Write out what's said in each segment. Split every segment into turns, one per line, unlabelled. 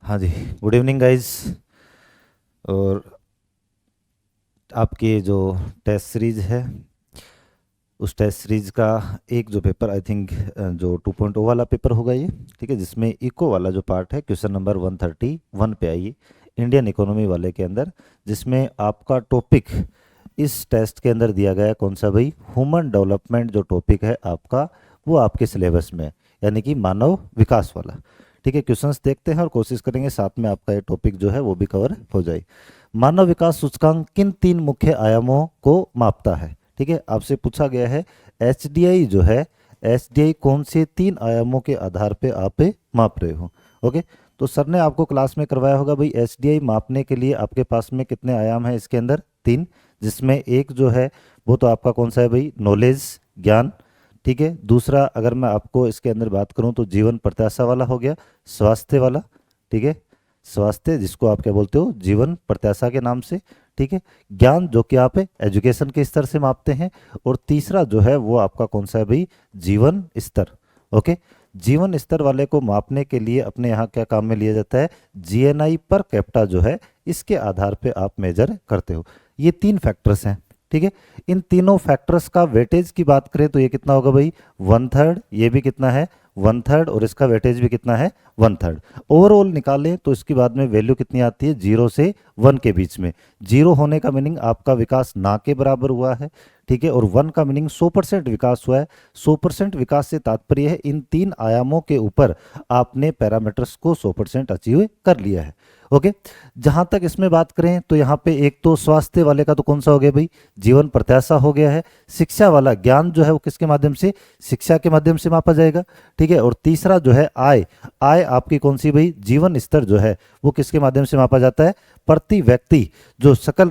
हाँ जी, good evening guys. और आपके जो टेस्ट सीरीज है उस टेस्ट सीरीज का एक जो पेपर आई थिंक जो 2.0 वाला पेपर होगा ये, ठीक है, जिसमें इको वाला जो पार्ट है क्वेश्चन नंबर 131 पे आइए इंडियन इकोनॉमी वाले के अंदर, जिसमें आपका टॉपिक इस टेस्ट के अंदर दिया गया है कौन सा भाई, ह्यूमन डेवलपमेंट जो टॉपिक है आपका वो आपके सिलेबस में है, यानी कि मानव विकास वाला। ठीक है, क्वेश्चंस देखते हैं और कोशिश करेंगे साथ में आपका ये टॉपिक जो है वो भी कवर हो जाए। मानव विकास सूचकांक किन तीन मुख्य आयामों को मापता है? ठीक है, आपसे पूछा गया है एचडीआई जो है, एचडीआई कौन से तीन आयामों के आधार पे आप माप रहे हो? ओके, तो सर ने आपको क्लास में करवाया होगा भाई एचडीआई मापने के लिए आपके पास में कितने आयाम हैं इसके अंदर? तीन, जिसमें एक जो है वो तो आपका कौन सा है भाई, नॉलेज, ज्ञान। ठीक है, दूसरा अगर मैं आपको इसके अंदर बात करूं तो जीवन प्रत्याशा वाला हो गया, स्वास्थ्य वाला। ठीक है, स्वास्थ्य जिसको आप क्या बोलते हो, जीवन प्रत्याशा के नाम से। ठीक है, ज्ञान जो कि आप एजुकेशन के स्तर से मापते हैं। और तीसरा जो है वो आपका कौन सा है भाई, जीवन स्तर। ओके, जीवन स्तर वाले को मापने के लिए अपने यहाँ क्या काम में लिया जाता है, जीएनआई पर कैप्टा जो है इसके आधार पे आप मेजर करते हो। ये तीन फैक्टर्स हैं। ठीक है, इन तीनों फैक्टर्स का वेटेज की बात करें तो ये कितना होगा भाई, 1/3। ये भी कितना है, 1/3, और इसका वेटेज भी कितना है, 1/3। ओवरऑल निकालें तो इसके बाद में वैल्यू कितनी आती है, 0 से 1 के बीच में। 0 होने का मीनिंग आपका विकास ना के बराबर हुआ है। ठीक है, और 1 का मीनिंग 100% विकास हुआ है। 100% विकास से तात्पर्य है इन तीन आयामों के ऊपर आपने पैरामीटर्स को 100% अचीव कर लिया है। ओके, जहां तक इसमें बात करें तो यहाँ पे एक तो स्वास्थ्य वाले का तो कौन सा हो गया भाई, जीवन प्रत्याशा हो गया है। शिक्षा वाला, ज्ञान जो है वो किसके माध्यम से, शिक्षा के माध्यम से मापा जाएगा। ठीक है, और तीसरा जो है आय, आय आपकी कौन सी भाई, जीवन स्तर जो है वो किसके माध्यम से मापा जाता है, प्रति व्यक्ति जो सकल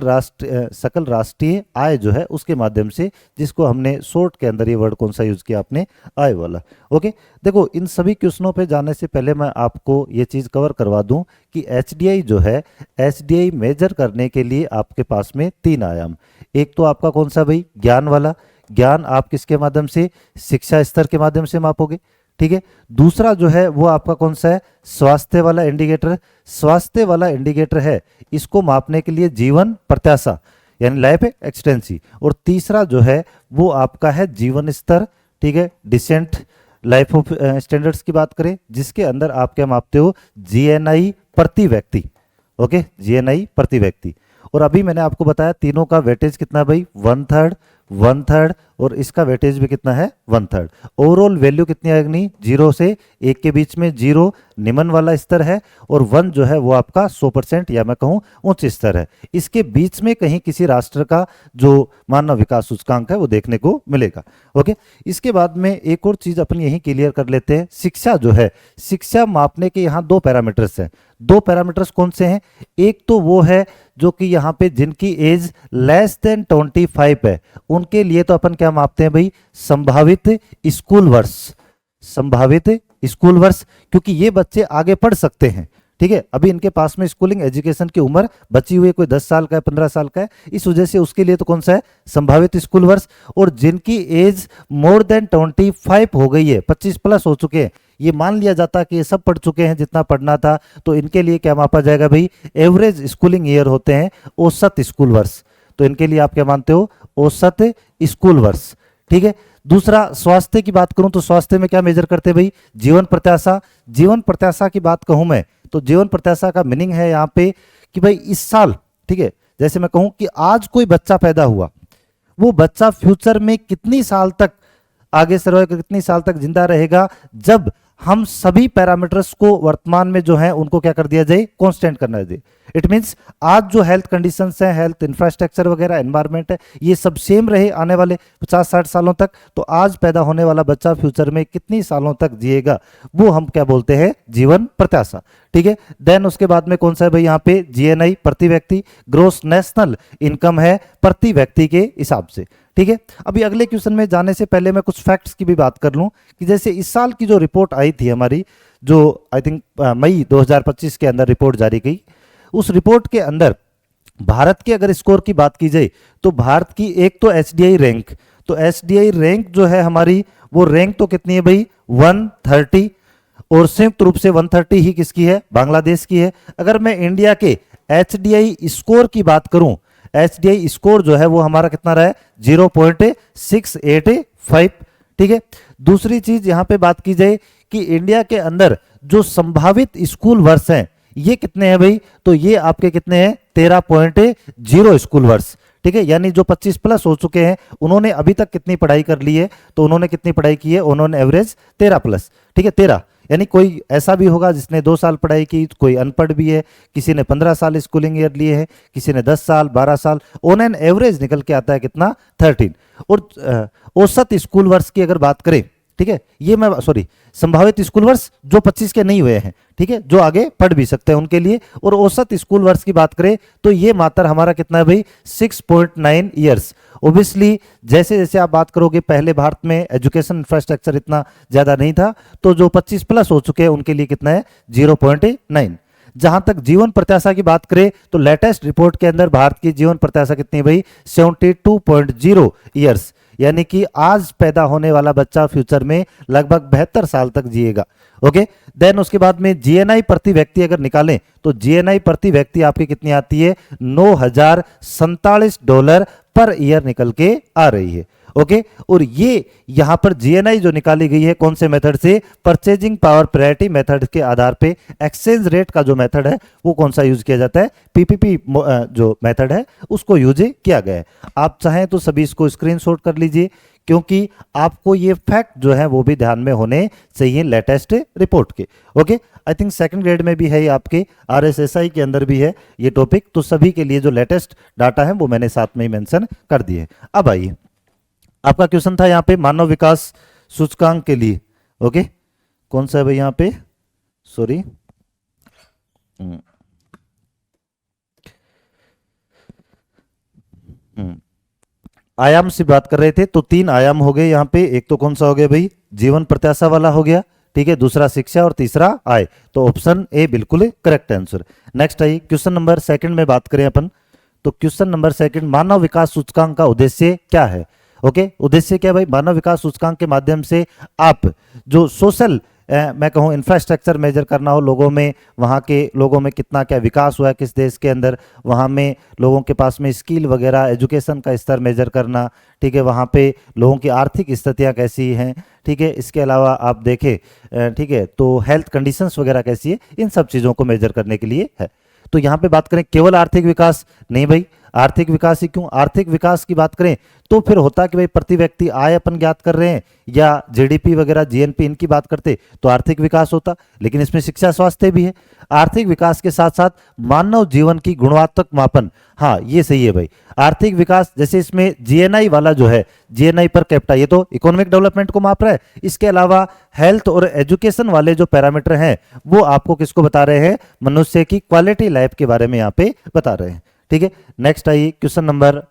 राष्ट्रीय आय जो है उसके माध्यम से, जिसको हमने शॉर्ट के अंदर ये वर्ड कौन सा यूज किया आपने, आय वाला। ओके, देखो इन सभी क्वेश्चनों पे जाने से पहले मैं आपको ये चीज कवर करवा दूं कि एचडीआई जो है, एचडीआई मेजर करने के लिए आपके पास में तीन आयाम। एक तो आपका कौन सा भाई, ज्ञान वाला। ज्ञान आप किसके माध्यम से, शिक्षा स्तर के माध्यम से मापोगे। ठीक है, दूसरा जो है वो आपका कौन सा है, स्वास्थ्य वाला इंडिकेटर। स्वास्थ्य वाला इंडिकेटर है, इसको मापने के लिए जीवन प्रत्याशा यानी लाइफ एक्सपेक्टेंसी। और तीसरा जो है वो आपका है जीवन स्तर। ठीक है, डिसेंट लाइफ ऑफ स्टैंडर्ड्स की बात करें, जिसके अंदर आप क्या मापते हो, जीएनआई प्रति व्यक्ति। ओके, जीएनआई प्रति व्यक्ति। और अभी मैंने आपको बताया तीनों का वेटेज कितना भाई, 1/3, 1/3, और इसका वेटेज भी कितना है, 1/3। ओवरऑल वैल्यू कितनी आएगी, 0 से 1 के बीच में। 0 निम्न वाला स्तर है और 1 जो है वो आपका 100% या मैं कहूँ उच्च स्तर है। इसके बीच में कहीं किसी राष्ट्र का जो मानव विकास सूचकांक है वो देखने को मिलेगा। ओके, इसके बाद में एक और चीज अपन यही क्लियर कर लेते हैं, शिक्षा जो है, शिक्षा मापने के यहाँ दो पैरामीटर्स हैं। दो पैरामीटर्स कौन से हैं, एक तो वो है जो कि यहाँ पे जिनकी एज लेस देन 25 है, उनके लिए तो अपन क्या मापते हैं भाई, संभावित स्कूल वर्ष। संभावित स्कूल वर्ष, क्योंकि ये बच्चे आगे पढ़ सकते हैं। ठीक है, अभी इनके पास में स्कूलिंग एजुकेशन की उम्र बची हुई है, कोई 10 साल का है, 15 साल का है, इस वजह से उसके लिए तो कौन सा है, संभावित स्कूल वर्ष। और जिनकी एज मोर देन 25 हो गई है, 25+ हो चुके हैं, ये मान लिया जाता कि ये सब पढ़ चुके हैं जितना पढ़ना था, तो इनके लिए क्या मापा जाएगा भाई, एवरेज स्कूलिंग ईयर होते हैं, औसत स्कूल वर्ष। तो इनके लिए आप क्या मानते हो, औसत स्कूल वर्ष। ठीक है, दूसरा स्वास्थ्य की बात करूं तो स्वास्थ्य में क्या मेजर करते हैं भाई, जीवन प्रत्याशा। जीवन प्रत्याशा की बात कहूं मैं तो जीवन प्रत्याशा का मीनिंग है यहाँ पे कि भाई इस साल, ठीक है, जैसे मैं कहूं कि आज कोई बच्चा पैदा हुआ, वो बच्चा फ्यूचर में कितनी साल तक आगे सर्वाइव, कितनी साल तक जिंदा रहेगा, जब हम सभी पैरामीटर्स को वर्तमान में जो है उनको क्या कर दिया जाए, कांस्टेंट करना जाए। इट मींस आज जो हेल्थ कंडीशंस हैं, हेल्थ इंफ्रास्ट्रक्चर वगैरह, एनवायरनमेंट है, ये सब सेम रहे आने वाले 50-60 सालों तक, तो आज पैदा होने वाला बच्चा फ्यूचर में कितनी सालों तक जिएगा, वो हम क्या बोलते हैं, जीवन प्रत्याशा। ठीक है, देन उसके बाद में कौन सा है भाई, यहाँ पे जीएनआई प्रति व्यक्ति, ग्रोस नेशनल इनकम है प्रति व्यक्ति के हिसाब से। ठीक है, अभी अगले क्वेश्चन में जाने से पहले मैं कुछ फैक्ट्स की भी बात कर लूं कि जैसे इस साल की जो रिपोर्ट आई थी हमारी, जो आई थिंक मई 2025 के अंदर रिपोर्ट जारी की, उस रिपोर्ट के अंदर भारत के अगर स्कोर की बात की जाए तो भारत की एक तो एचडीआई रैंक, तो एचडीआई रैंक जो है हमारी, वो रैंक तो कितनी है भाई, 130, और संयुक्त रूप से 130 ही किसकी है, बांग्लादेश की है। अगर मैं इंडिया के एचडीआई स्कोर की बात करूं, एचडीआई स्कोर जो है वो हमारा कितना रहा है, 0.685। ठीक है। दूसरी चीज यहां पे बात की जाए कि इंडिया के अंदर जो संभावित स्कूल वर्ष हैं ये कितने हैं भाई, तो ये आपके कितने हैं, 13.0 स्कूल वर्ष। ठीक है, यानी जो 25 प्लस हो चुके हैं उन्होंने अभी तक कितनी पढ़ाई कर ली है, तो उन्होंने कितनी पढ़ाई की है, उन्होंने एवरेज 13 प्लस। ठीक है, 13, यानी कोई ऐसा भी होगा जिसने 2 साल पढ़ाई की, कोई अनपढ़ भी है, किसी ने 15 साल स्कूलिंग ईयर लिए हैं, किसी ने 10 साल 12 साल, ऑन एन एवरेज निकल के आता है कितना, 13। और औसत स्कूल वर्ष की अगर बात करें, ठीक है, ये मैं सॉरी संभावित स्कूल वर्ष जो 25 के नहीं हुए हैं, ठीक है, जो आगे पढ़ भी सकते हैं उनके लिए, और औसत स्कूल वर्ष की बात करें तो ये मात्र हमारा कितना है भाई, 6.9 ईयर्स। ओब्वियसली जैसे जैसे आप बात करोगे, पहले भारत में एजुकेशन इंफ्रास्ट्रक्चर इतना ज्यादा नहीं था, तो जो 25 प्लस हो चुके हैं उनके लिए कितना है, 0.9। जहां तक जीवन प्रत्याशा की बात करें तो लेटेस्ट रिपोर्ट के अंदर भारत की जीवन प्रत्याशा कितनी है भाई, 72.0 ईयर्स, यानी कि आज पैदा होने वाला बच्चा फ्यूचर में लगभग 72 साल तक जिएगा। ओके, देन उसके बाद में जीएनआई प्रति व्यक्ति अगर निकालें तो जीएनआई प्रति व्यक्ति आपकी कितनी आती है, $9,047 पर ईयर निकल के आ रही है। ओके, और ये यहां पर जीएनआई जो निकाली गई है कौन से मेथड से, परचेजिंग पावर पैरिटी मेथड के आधार पे। एक्सचेंज रेट का जो मेथड है वो कौन सा यूज किया जाता है, पीपीपी जो मेथड है उसको यूज किया गया है। आप चाहें तो सभी इसको स्क्रीनशॉट कर लीजिए, क्योंकि आपको ये फैक्ट जो है वो भी ध्यान में होने चाहिए लेटेस्ट रिपोर्ट के। Okay, I think second grade में भी है, आपके आरएसएसआई के अंदर भी है ये टॉपिक, तो सभी के लिए जो लेटेस्ट डाटा है वो मैंने साथ में ही मेंशन कर दिए। अब आइए, आपका क्वेश्चन था यहाँ पे मानव विकास सूचकांक के लिए। ओके, कौन सा है भाई यहाँ पे, सॉरी, आयाम से बात कर रहे थे, तो 3 आयाम हो गए यहाँ पे। एक तो कौन सा हो गया भाई, जीवन प्रत्याशा वाला हो गया, ठीक है, दूसरा शिक्षा और तीसरा आय, तो ऑप्शन ए बिल्कुल करेक्ट आंसर। नेक्स्ट आइए, क्वेश्चन नंबर सेकंड में बात करें अपन, तो क्वेश्चन नंबर सेकंड, मानव विकास सूचकांक का उद्देश्य क्या है। ओके, उद्देश्य क्या भाई, मानव विकास सूचकांक के माध्यम से आप जो सोशल मैं कहूँ इंफ्रास्ट्रक्चर मेजर करना हो, लोगों में, वहाँ के लोगों में कितना क्या विकास हुआ है किस देश के अंदर, वहाँ में लोगों के पास में स्किल वगैरह, एजुकेशन का स्तर मेजर करना, ठीक है, वहाँ पे लोगों की आर्थिक स्थितियाँ कैसी हैं, ठीक है, इसके अलावा आप देखें, ठीक है, तो हेल्थ कंडीशंस वगैरह कैसी है, इन सब चीज़ों को मेजर करने के लिए है। तो यहाँ पे बात करें केवल आर्थिक विकास नहीं भाई, आर्थिक विकास ही क्यों, आर्थिक विकास की बात करें तो फिर होता कि भाई प्रति व्यक्ति आय अपन ज्ञात कर रहे हैं या जीडीपी वगैरह जीएनपी इनकी बात करते तो आर्थिक विकास होता, लेकिन इसमें शिक्षा स्वास्थ्य भी है। आर्थिक विकास के साथ साथ मानव जीवन की गुणवत्ता मापन, हाँ ये सही है भाई, आर्थिक विकास जैसे इसमें जीएनआई वाला जो है, जीएनआई पर कैपिटा, ये तो इकोनॉमिक डेवलपमेंट को माप रहा है। इसके अलावा हेल्थ और एजुकेशन वाले जो पैरामीटर हैं वो आपको किसको बता रहे हैं, मनुष्य की क्वालिटी लाइफ के बारे में यहाँ पे बता रहे हैं। ठीक है, नेक्स्ट आइए, क्वेश्चन नंबर,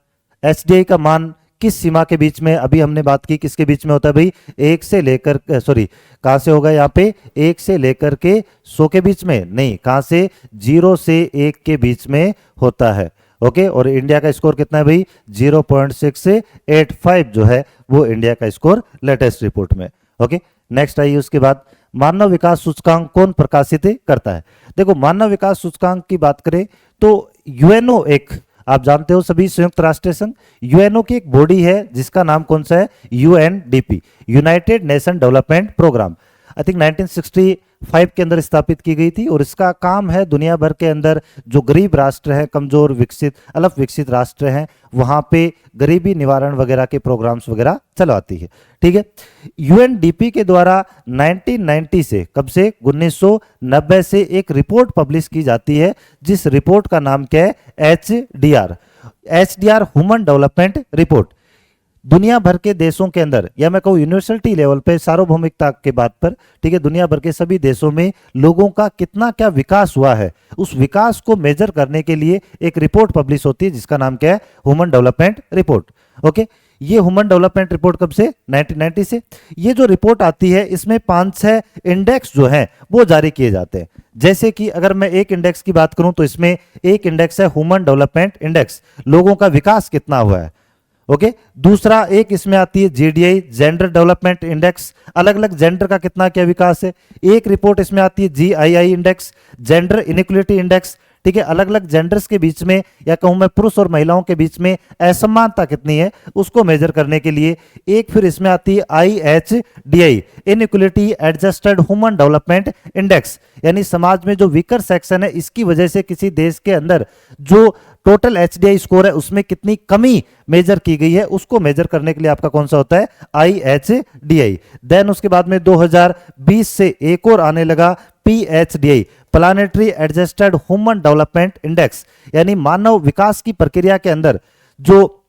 एचडीआई का मान किस सीमा के बीच में, अभी हमने बात की किसके बीच में होता है भाई, 1 से लेकर, सॉरी कहां से होगा यहाँ पे, 1 से लेकर के 100 के बीच में नहीं, कहां से, 0 से 1 के बीच में होता है। ओके, और इंडिया का स्कोर कितना है भाई, 0.685 जो है वो इंडिया का स्कोर लेटेस्ट रिपोर्ट में। ओके, नेक्स्ट आइए, उसके बाद मानव विकास सूचकांक कौन प्रकाशित करता है। देखो, मानव विकास सूचकांक की बात करें तो यूएनओ, एक आप जानते हो सभी, संयुक्त राष्ट्र संघ, यूएनओ की एक बॉडी है जिसका नाम कौन सा है, UNDP, United Nation Development Programme. I think 1965 के अंदर स्थापित की गई थी, और इसका काम है दुनिया भर के अंदर जो गरीब राष्ट्र हैं, कमजोर, विकसित, अल्प विकसित राष्ट्र हैं, वहां पे गरीबी निवारण वगैरह के प्रोग्राम्स वगैरह चलवाती है। ठीक है, यूएनडीपी के द्वारा 1990 से, कब से, 1990 से एक रिपोर्ट पब्लिश की जाती है, जिस रिपोर्ट का नाम क्या है, HDR, HDR human development report. दुनिया भर के देशों के अंदर, या मैं कहूँ यूनिवर्सिटी लेवल पे, सार्वभौमिकता के बात पर, ठीक है, दुनिया भर के सभी देशों में लोगों का कितना क्या विकास हुआ है, उस विकास को मेजर करने के लिए एक रिपोर्ट पब्लिश होती है जिसका नाम क्या है, ह्यूमन डेवलपमेंट रिपोर्ट। ओके, ये ह्यूमन डेवलपमेंट रिपोर्ट कब से, 1990 से। ये जो रिपोर्ट आती है इसमें 5-6 इंडेक्स जो हैं वो जारी किए जाते हैं। जैसे कि अगर मैं एक इंडेक्स की बात करूं तो इसमें एक इंडेक्स है ह्यूमन डेवलपमेंट इंडेक्स, लोगों का विकास कितना हुआ है। ओके। दूसरा एक इसमें आती है जीडीआई, जेंडर डेवलपमेंट इंडेक्स, अलग अलग जेंडर का कितना क्या विकास है। एक रिपोर्ट इसमें आती है GII index, gender inequality index, ठीक है, अलग अलग जेंडर्स के बीच में या कहूं मैं पुरुष और महिलाओं के बीच में असमानता कितनी है उसको मेजर करने के लिए। एक फिर इसमें आती है IHDI, inequality adjusted human development index, यानी समाज में जो वीकर सेक्शन है इसकी वजह से किसी देश के अंदर जो टोटल HDI स्कोर है उसमें कितनी कमी मेजर की गई है उसको मेजर करने के लिए आपका कौन सा होता है, IHDI। देन उसके बाद में 2020 से एक और आने लगा PHDI, planetary adjusted human development index, यानी मानव विकास की प्रक्रिया के अंदर जो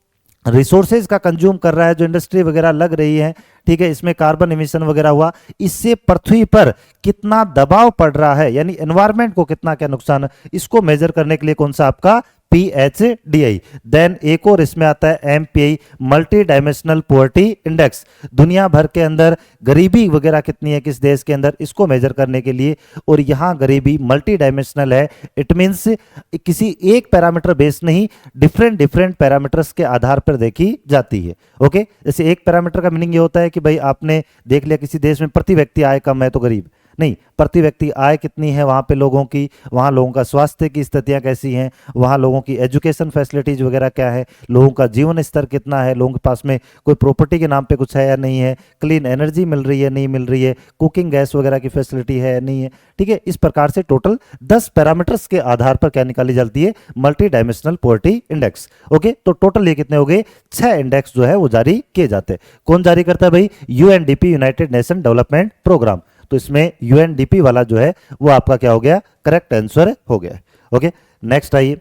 रिसोर्सेज का कंज्यूम कर रहा है, जो इंडस्ट्री वगैरह लग रही है, ठीक है, इसमें कार्बन इमिशन वगैरह हुआ, इससे पृथ्वी पर कितना दबाव पड़ रहा है, यानी एनवायरमेंट को कितना क्या नुकसान है, इसको मेजर करने के लिए कौन सा आपका PHDI। देन एक और इसमें आता है MPI, multi dimensional poverty index, दुनिया भर के अंदर गरीबी वगैरह कितनी है किस देश के अंदर इसको मेजर करने के लिए। और यहां गरीबी मल्टी डायमेंशनल है, इट मींस किसी एक पैरामीटर बेस नहीं, डिफरेंट पैरामीटर्स के आधार पर देखी जाती है। ओके, जैसे एक पैरामीटर का मीनिंग ये होता है कि भाई आपने देख लिया किसी देश में प्रति व्यक्ति आय कम है तो गरीब नहीं, प्रति व्यक्ति आय कितनी है वहाँ पे लोगों की, वहाँ लोगों का स्वास्थ्य की स्थितियाँ कैसी हैं, वहाँ लोगों की एजुकेशन फैसिलिटीज वगैरह क्या है, लोगों का जीवन स्तर कितना है, लोगों के पास में कोई प्रॉपर्टी के नाम पे कुछ है या नहीं है, क्लीन एनर्जी मिल रही है नहीं मिल रही है, कुकिंग गैस वगैरह की फैसिलिटी है या नहीं है, ठीक है। इस प्रकार से टोटल 10 पैरामीटर्स के आधार पर क्या निकाली जाती है, multi dimensional poverty index. Okay, तो टोटल ये कितने हो गए, 6 इंडेक्स जो है वो जारी किए जाते हैं। कौन जारी करता है भाई, UNDP, United Nation Development Programme. तो इसमें UNDP वाला जो है वो आपका क्या हो गया, करेक्ट आंसर हो गया। ओके, नेक्स्ट आइए,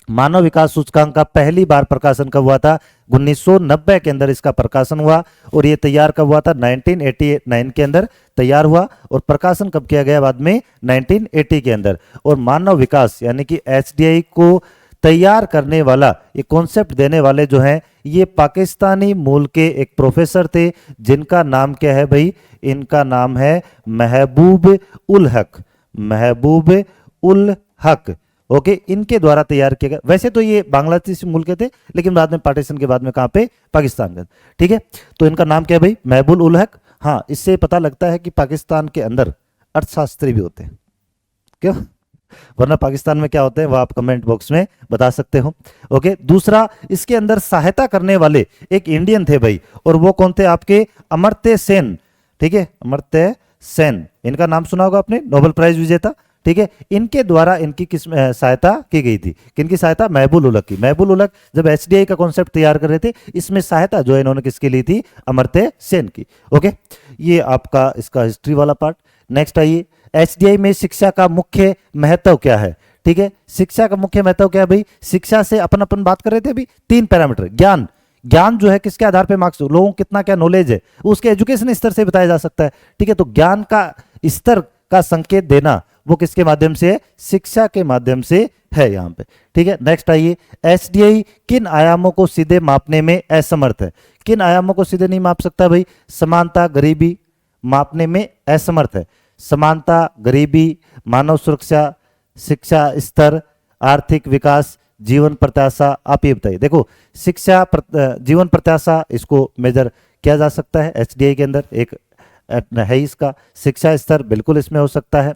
मानव विकास सूचकांक का पहली बार प्रकाशन कब हुआ था, 1990 के अंदर इसका प्रकाशन हुआ। और ये तैयार कब हुआ था, 1989 के अंदर तैयार हुआ। और प्रकाशन कब किया गया, बाद में 1980 के अंदर। और मानव विकास यानी कि HDI को तैयार करने वाला, ये कॉन्सेप्ट देने वाले जो हैं ये पाकिस्तानी मूल के एक प्रोफेसर थे, जिनका नाम क्या है भाई, इनका नाम है महबूब उल हक, महबूब उल हक। ओके, इनके द्वारा तैयार किया गया। वैसे तो ये बांग्लादेशी मूल के थे, लेकिन बाद में पार्टीशन के बाद में कहाँ पे, पाकिस्तान के, ठीक है। तो इनका नाम क्या है भाई, महबूब उल हक। हाँ, इससे पता लगता है कि पाकिस्तान के अंदर अर्थशास्त्री भी होते हैं, क्यों, वरना पाकिस्तान में क्या होते हैं वो आप कमेंट बॉक्स में बता सकते हो। ओके, दूसरा इसके अंदर सहायता करने वाले एक इंडियन थे भाई, और वो कौन थे आपके, अमर्त्य सेन, ठीक है, अमर्त्य सेन, इनका नाम सुना होगा आपने, नोबेल प्राइज विजेता, ठीक है। इनके द्वारा इनकी किस सहायता की गई थी, किनकी सहायता, महबूब उल हक की। महबूब उल हक जब HDI का कॉन्सेप्ट तैयार कर रहे थे, इसमें सहायता जो है इन्होंने किसकी ली थी, अमर्त्य सेन की। ओके, ये आपका इसका हिस्ट्री वाला पार्ट। नेक्स्ट आइए, HDI में शिक्षा का मुख्य महत्व क्या है, ठीक है। शिक्षा का मुख्य महत्व क्या है भाई, शिक्षा से अपन बात कर रहे थे अभी, 3 पैरामीटर, ज्ञान, ज्ञान जो है किसके आधार पे मार्क्स, लोगों को कितना क्या नॉलेज है उसके एजुकेशन स्तर से बताया जा सकता है, ठीक है। तो ज्ञान का स्तर का संकेत देना वो किसके माध्यम से है, शिक्षा के माध्यम से है यहाँ पे, ठीक है। नेक्स्ट आइए, HDI किन आयामों को सीधे मापने में असमर्थ है, किन आयामों को सीधे नहीं माप सकता भाई, समानता, गरीबी मापने में असमर्थ है, समानता, गरीबी, मानव सुरक्षा, शिक्षा स्तर, आर्थिक विकास, जीवन प्रत्याशा। आप ये बताइए, देखो शिक्षा जीवन प्रत्याशा इसको मेजर किया जा सकता है HDI के अंदर, एक है इसका, शिक्षा स्तर बिल्कुल इसमें हो सकता है,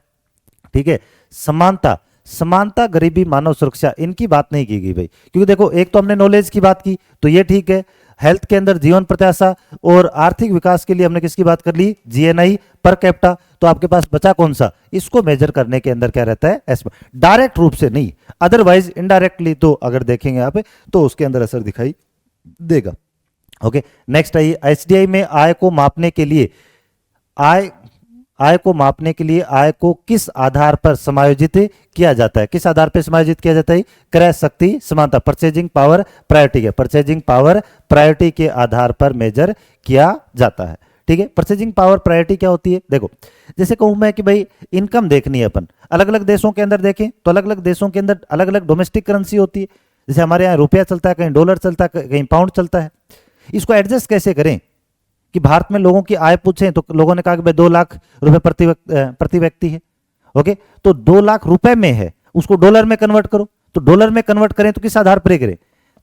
ठीक है। समानता, समानता, गरीबी, मानव सुरक्षा, इनकी बात नहीं की गई भाई, क्योंकि देखो एक तो हमने नॉलेज की बात की तो ये ठीक है, हेल्थ के अंदर जीवन प्रत्याशा, और आर्थिक विकास के लिए हमने किसकी बात कर ली, GNI पर कैपिटा। तो आपके पास बचा कौन सा, इसको मेजर करने के अंदर क्या रहता है, डायरेक्ट रूप से नहीं, अदरवाइज इनडायरेक्टली तो अगर देखेंगे आप तो उसके अंदर असर दिखाई देगा। ओके, नेक्स्ट आइए, HDI में आय को मापने के लिए, आय को मापने के लिए आय को किस आधार पर समायोजित किया जाता है, किस आधार पर समायोजित किया जाता है, क्रय शक्ति समानता, परचेजिंग पावर प्रायोरिटी है, परचेजिंग पावर प्रायोरिटी के आधार पर मेजर किया जाता है, ठीक है। परचेजिंग पावर प्रायोरिटी क्या होती है, देखो जैसे कहूं मैं कि भाई इनकम देखनी है अपन, अलग अलग देशों के अंदर देखें तो अलग अलग देशों के अंदर अलग अलग डोमेस्टिक करेंसी होती है, जैसे हमारे यहाँ रुपया चलता है, कहीं डॉलर चलता है, कहीं पाउंड चलता है। इसको एडजस्ट कैसे करें कि भारत में लोगों की आय पूछें तो लोगों ने कहा कि भाई 2 लाख रुपए प्रति व्यक्ति है। ओके, तो 2 लाख रुपए में है, उसको डॉलर में कन्वर्ट करो, तो डॉलर में कन्वर्ट करें तो किस आधार पर करें,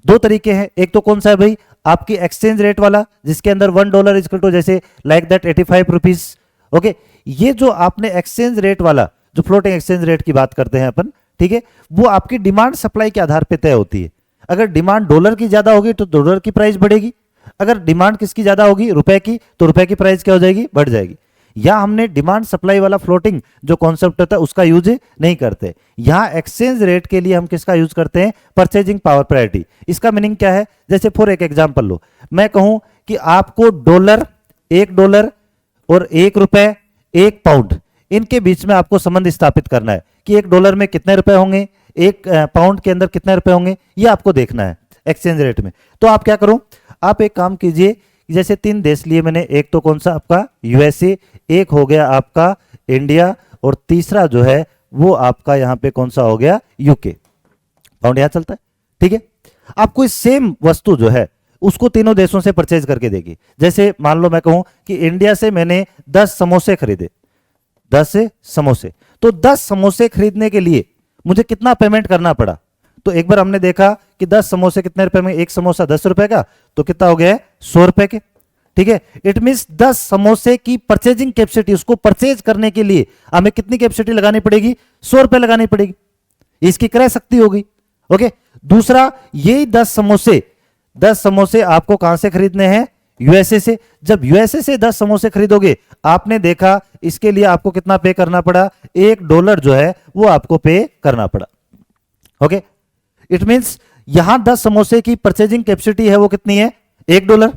2 तरीके हैं, एक तो कौन सा है भाई, आपकी एक्सचेंज रेट वाला जिसके अंदर $1 इक्वल टू जैसे लाइक दैट 85 रुपीज। ओके, ये जो आपने एक्सचेंज रेट वाला जो फ्लोटिंग एक्सचेंज रेट की बात करते हैं अपन, ठीक है, वो आपकी डिमांड सप्लाई के आधार पे तय होती है। अगर डिमांड डॉलर की ज्यादा होगी तो डॉलर की प्राइस बढ़ेगी, अगर डिमांड किसकी ज्यादा होगी रुपए की, तो रुपए की प्राइस क्या हो जाएगी, बढ़ जाएगी। या हमने डिमांड सप्लाई वाला फ्लोटिंग जो कॉन्सेप्ट होता है उसका यूज नहीं करते। यहां एक्सचेंज रेट के लिए हम किसका यूज करते हैं, परचेजिंग पावर प्रायोरिटी। इसका मीनिंग क्या है, जैसे फॉर एक एग्जांपल लो, मैं कहूं कि आपको $1 और ₹1 1 पाउंड इनके बीच में आपको संबंध स्थापित करना है कि $1 में कितने रुपए होंगे, 1 पाउंड के अंदर कितने रुपए होंगे, ये आपको देखना है एक्सचेंज रेट में। तो आप क्या करो, आप एक काम कीजिए, जैसे 3 देश लिए मैंने, एक तो कौन सा आपका यूएसए, एक हो गया आपका इंडिया, और तीसरा जो है वो आपका यहां पे कौन सा हो गया, यूके। पाउंड यहां चलता है, ठीक है। आपको इस सेम वस्तु जो है उसको तीनों देशों से परचेज करके देगी। जैसे मान लो मैं कहूं कि इंडिया से मैंने 10 समोसे खरीदे, 10 समोसे, तो 10 समोसे खरीदने के लिए मुझे कितना पेमेंट करना पड़ा। तो एक बार हमने देखा कि 10 समोसे कितने रुपए में, एक समोसा ₹10 का, तो कितना हो गया है, ₹100 के, ठीक है। इट मींस 10 समोसे की परचेजिंग कैपेसिटी, उसको परचेज करने के लिए हमें कितनी कैपेसिटी लगानी पड़ेगी, ₹100 लगानी पड़ेगी, इसकी क्रय शक्ति होगी। ओके, दूसरा यही 10 समोसे आपको कहां से खरीदने हैं, यूएसए से। जब यूएसए से 10 समोसे खरीदोगे, आपने देखा इसके लिए आपको कितना पे करना पड़ा, $1 जो है वो आपको पे करना पड़ा। ओके, इट मींस यहां 10 समोसे की परचेजिंग कैपेसिटी है वो कितनी है, $1।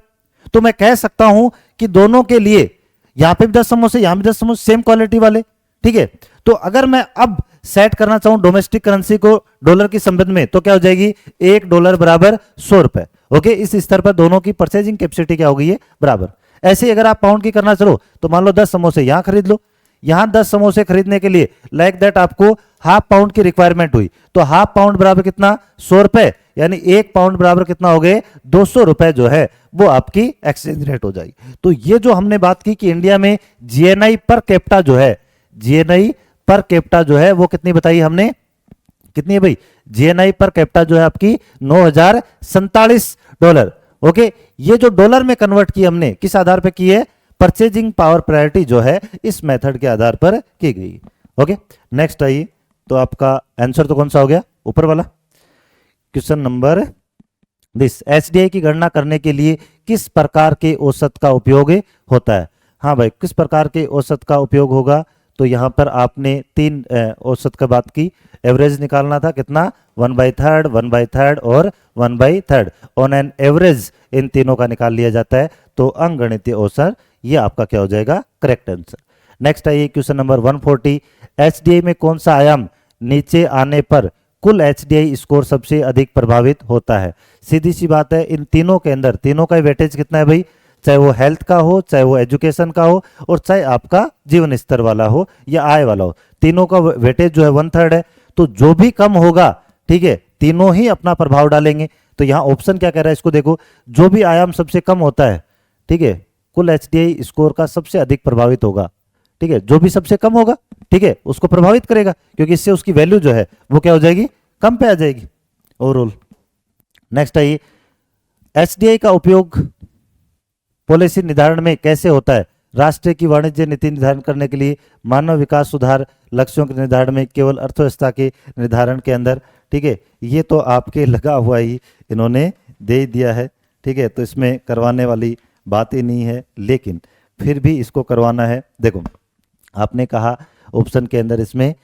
तो मैं कह सकता हूं कि दोनों के लिए, यहां पे भी 10 समोसे, यहां भी 10 समोसे, सेम क्वालिटी वाले, ठीक है। तो अगर मैं अब सेट करना चाहूं डोमेस्टिक करेंसी को डॉलर के संबंध में, तो क्या हो जाएगी, $1 बराबर ₹100। ओके, इस स्तर पर दोनों की परचेजिंग कैपेसिटी क्या हो गई है, बराबर। ऐसे ही अगर आप पाउंड की करना चलो, तो मान लो 10 समोसे यहां खरीद लो, यहां 10 समोसे खरीदने के लिए लाइक दैट आपको ½ पाउंड की रिक्वायरमेंट हुई, तो ½ पाउंड बराबर कितना, ₹100, यानी 1 पाउंड बराबर कितना हो गए, ₹200 जो है वो आपकी एक्सचेंज रेट हो जाएगी। तो ये जो हमने बात की कि इंडिया में जीएनआई पर कैपिटा जो है, जीएनआई पर कैपिटा जो है वो कितनी बताई हमने, कितनी है भाई, जीएनआई पर कैपिटा जो है आपकी $9,047। ओके, ये जो डॉलर में कन्वर्ट की हमने किस आधार पर की है, परचेजिंग पावर प्रायोरिटी जो है इस मेथड के आधार पर की गई। ओके, नेक्स्ट आइए, तो आपका आंसर तो कौन सा हो गया, ऊपर वाला क्वेश्चन नंबर दिस। एचडीआई की गणना करने के लिए किस प्रकार के औसत का उपयोग होता है। हाँ भाई, किस प्रकार के औसत का उपयोग होगा, तो यहां पर आपने 3 औसत का बात की, एवरेज निकालना था, कितना, 1/3, 1/3 और 1/3। ऑन एन एवरेज इन तीनों का निकाल लिया जाता है, तो अंगणितीय औसत ये आपका क्या हो जाएगा, करेक्ट आंसर। नेक्स्ट आइए क्वेश्चन नंबर 140, एचडीआई में कौन सा आयाम नीचे आने पर कुल एचडीआई स्कोर सबसे अधिक प्रभावित होता है। सीधी सी बात है, इन तीनों के अंदर तीनों का वेटेज कितना है भाई, चाहे वो हेल्थ का हो, चाहे वो एजुकेशन का हो, और चाहे आपका जीवन स्तर वाला हो या आय वाला हो, तीनों का वेटेज जो है 1/3 है। तो जो भी कम होगा, ठीक है, तीनों ही अपना प्रभाव डालेंगे। तो यहाँ ऑप्शन क्या कह रहा है, इसको देखो, जो भी आयाम सबसे कम होता है, ठीक है, कुल एचडीआई स्कोर का सबसे अधिक प्रभावित होगा, ठीक है, जो भी सबसे कम होगा, ठीक है, उसको प्रभावित करेगा, क्योंकि इससे उसकी वैल्यू जो है वो क्या हो जाएगी, कम पे आ जाएगी ओवरऑल। नेक्स्ट आइए, एचडीआई का उपयोग पॉलिसी निर्धारण में कैसे होता है। राष्ट्र की वाणिज्य नीति निर्धारण करने के लिए, मानव विकास सुधार लक्ष्यों के निर्धारण में, केवल अर्थव्यवस्था के निर्धारण के अंदर, ठीक है। ये तो आपके लगा हुआ ही इन्होंने दे दिया है, ठीक है, तो इसमें करवाने वाली बात ही नहीं है, लेकिन फिर भी इसको करवाना है। देखो, आपने कहा ऑप्शन के अंदर इसमें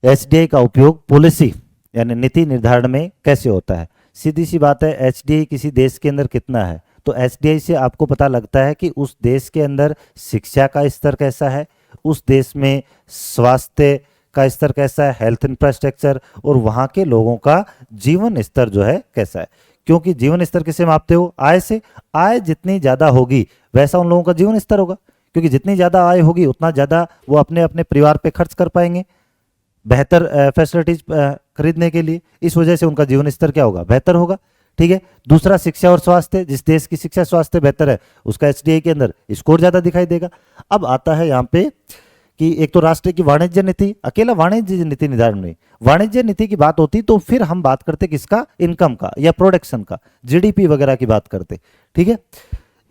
एचडीआई का उपयोग पॉलिसी यानी नीति निर्धारण में कैसे होता है। सीधी सी बात है, एचडीआई किसी देश के अंदर कितना है, तो एचडीआई से आपको पता लगता है कि उस देश के अंदर शिक्षा का स्तर कैसा है, उस देश में स्वास्थ्य का स्तर कैसा है, हेल्थ इंफ्रास्ट्रक्चर, और वहाँ के लोगों का जीवन स्तर जो है कैसा है। क्योंकि जीवन स्तर किससे मापते हो, आय से। आय जितनी ज़्यादा होगी वैसा उन लोगों का जीवन स्तर होगा, क्योंकि जितनी ज़्यादा आय होगी उतना ज़्यादा वो अपने अपने परिवार पे खर्च कर पाएंगे बेहतर फैसिलिटीज खरीदने के लिए। इस वजह से उनका जीवन स्तर क्या होगा, बेहतर होगा, ठीक है। दूसरा, शिक्षा और स्वास्थ्य, जिस देश की शिक्षा स्वास्थ्य बेहतर है उसका एचडीआई के अंदर स्कोर ज़्यादा दिखाई देगा। अब आता है यहाँ पे कि एक तो राष्ट्र की वाणिज्य नीति, अकेला वाणिज्य नीति निर्धारण नहीं, वाणिज्य नीति की बात होती तो फिर हम बात करते किसका, इनकम का या प्रोडक्शन का, जीडीपी वगैरह की बात करते, ठीक है।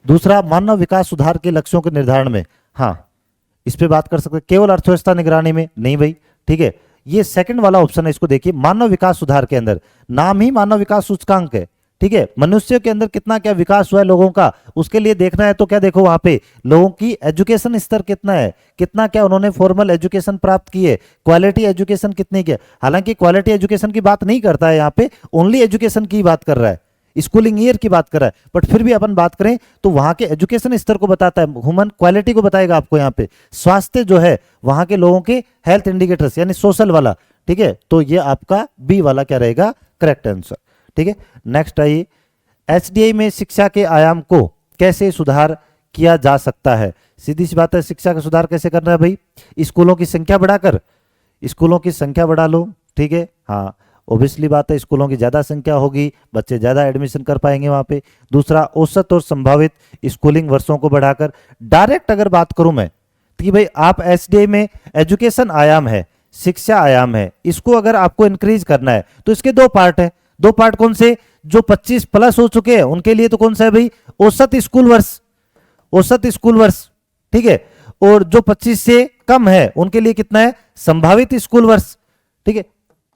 दूसरा, मानव विकास सुधार के लक्ष्यों के निर्धारण में, हाँ इस पे बात कर सकते, केवल अर्थव्यवस्था निगरानी में नहीं भाई, ठीक है। ये सेकंड वाला ऑप्शन है, इसको देखिए, मानव विकास सुधार के अंदर, नाम ही मानव विकास सूचकांक है, ठीक है। मनुष्य के अंदर कितना क्या विकास हुआ है लोगों का, उसके लिए देखना है तो क्या देखो वहां पे लोगों की एजुकेशन स्तर कितना है, कितना क्या उन्होंने फॉर्मल एजुकेशन प्राप्त की है, क्वालिटी एजुकेशन कितनी की है। हालांकि क्वालिटी एजुकेशन की बात नहीं करता है यहाँ पे, ओनली एजुकेशन की बात कर रहा है, स्कूलिंग ईयर की बात कर रहा है, बट फिर भी अपन बात करें तो वहां के एजुकेशन स्तर को बताता है, ह्यूमन क्वालिटी को बताएगा आपको यहाँ पे, स्वास्थ्य जो है वहां के लोगों के हेल्थ इंडिकेटर्स यानी सोशल वाला, ठीक है। तो ये आपका बी वाला क्या रहेगा, करेक्ट आंसर, ठीक है। नेक्स्ट आइए, एचडीआई में शिक्षा के आयाम को कैसे सुधार किया जा सकता है। सीधी सी बात है, शिक्षा का सुधार कैसे करना है भाई, स्कूलों की संख्या बढ़ाकर, स्कूलों की संख्या बढ़ा लो, ठीक है। हाँ ओबियसली बात है, स्कूलों की ज्यादा संख्या होगी, बच्चे ज्यादा एडमिशन कर पाएंगे वहां पे। दूसरा, औसत और संभावित स्कूलिंग वर्षों को बढ़ाकर। डायरेक्ट अगर बात करूं मैं कि भाई आप एचडीआई में एजुकेशन आयाम है, शिक्षा आयाम है, इसको अगर आपको इंक्रीज करना है तो इसके दो पार्ट है। दो पार्ट कौन से, जो 25 प्लस हो चुके हैं उनके लिए तो कौन सा है भाई, औसत स्कूल वर्ष, औसत स्कूल वर्ष, ठीक है। और जो 25 से कम है उनके लिए कितना है, संभावित स्कूल वर्ष, ठीक है,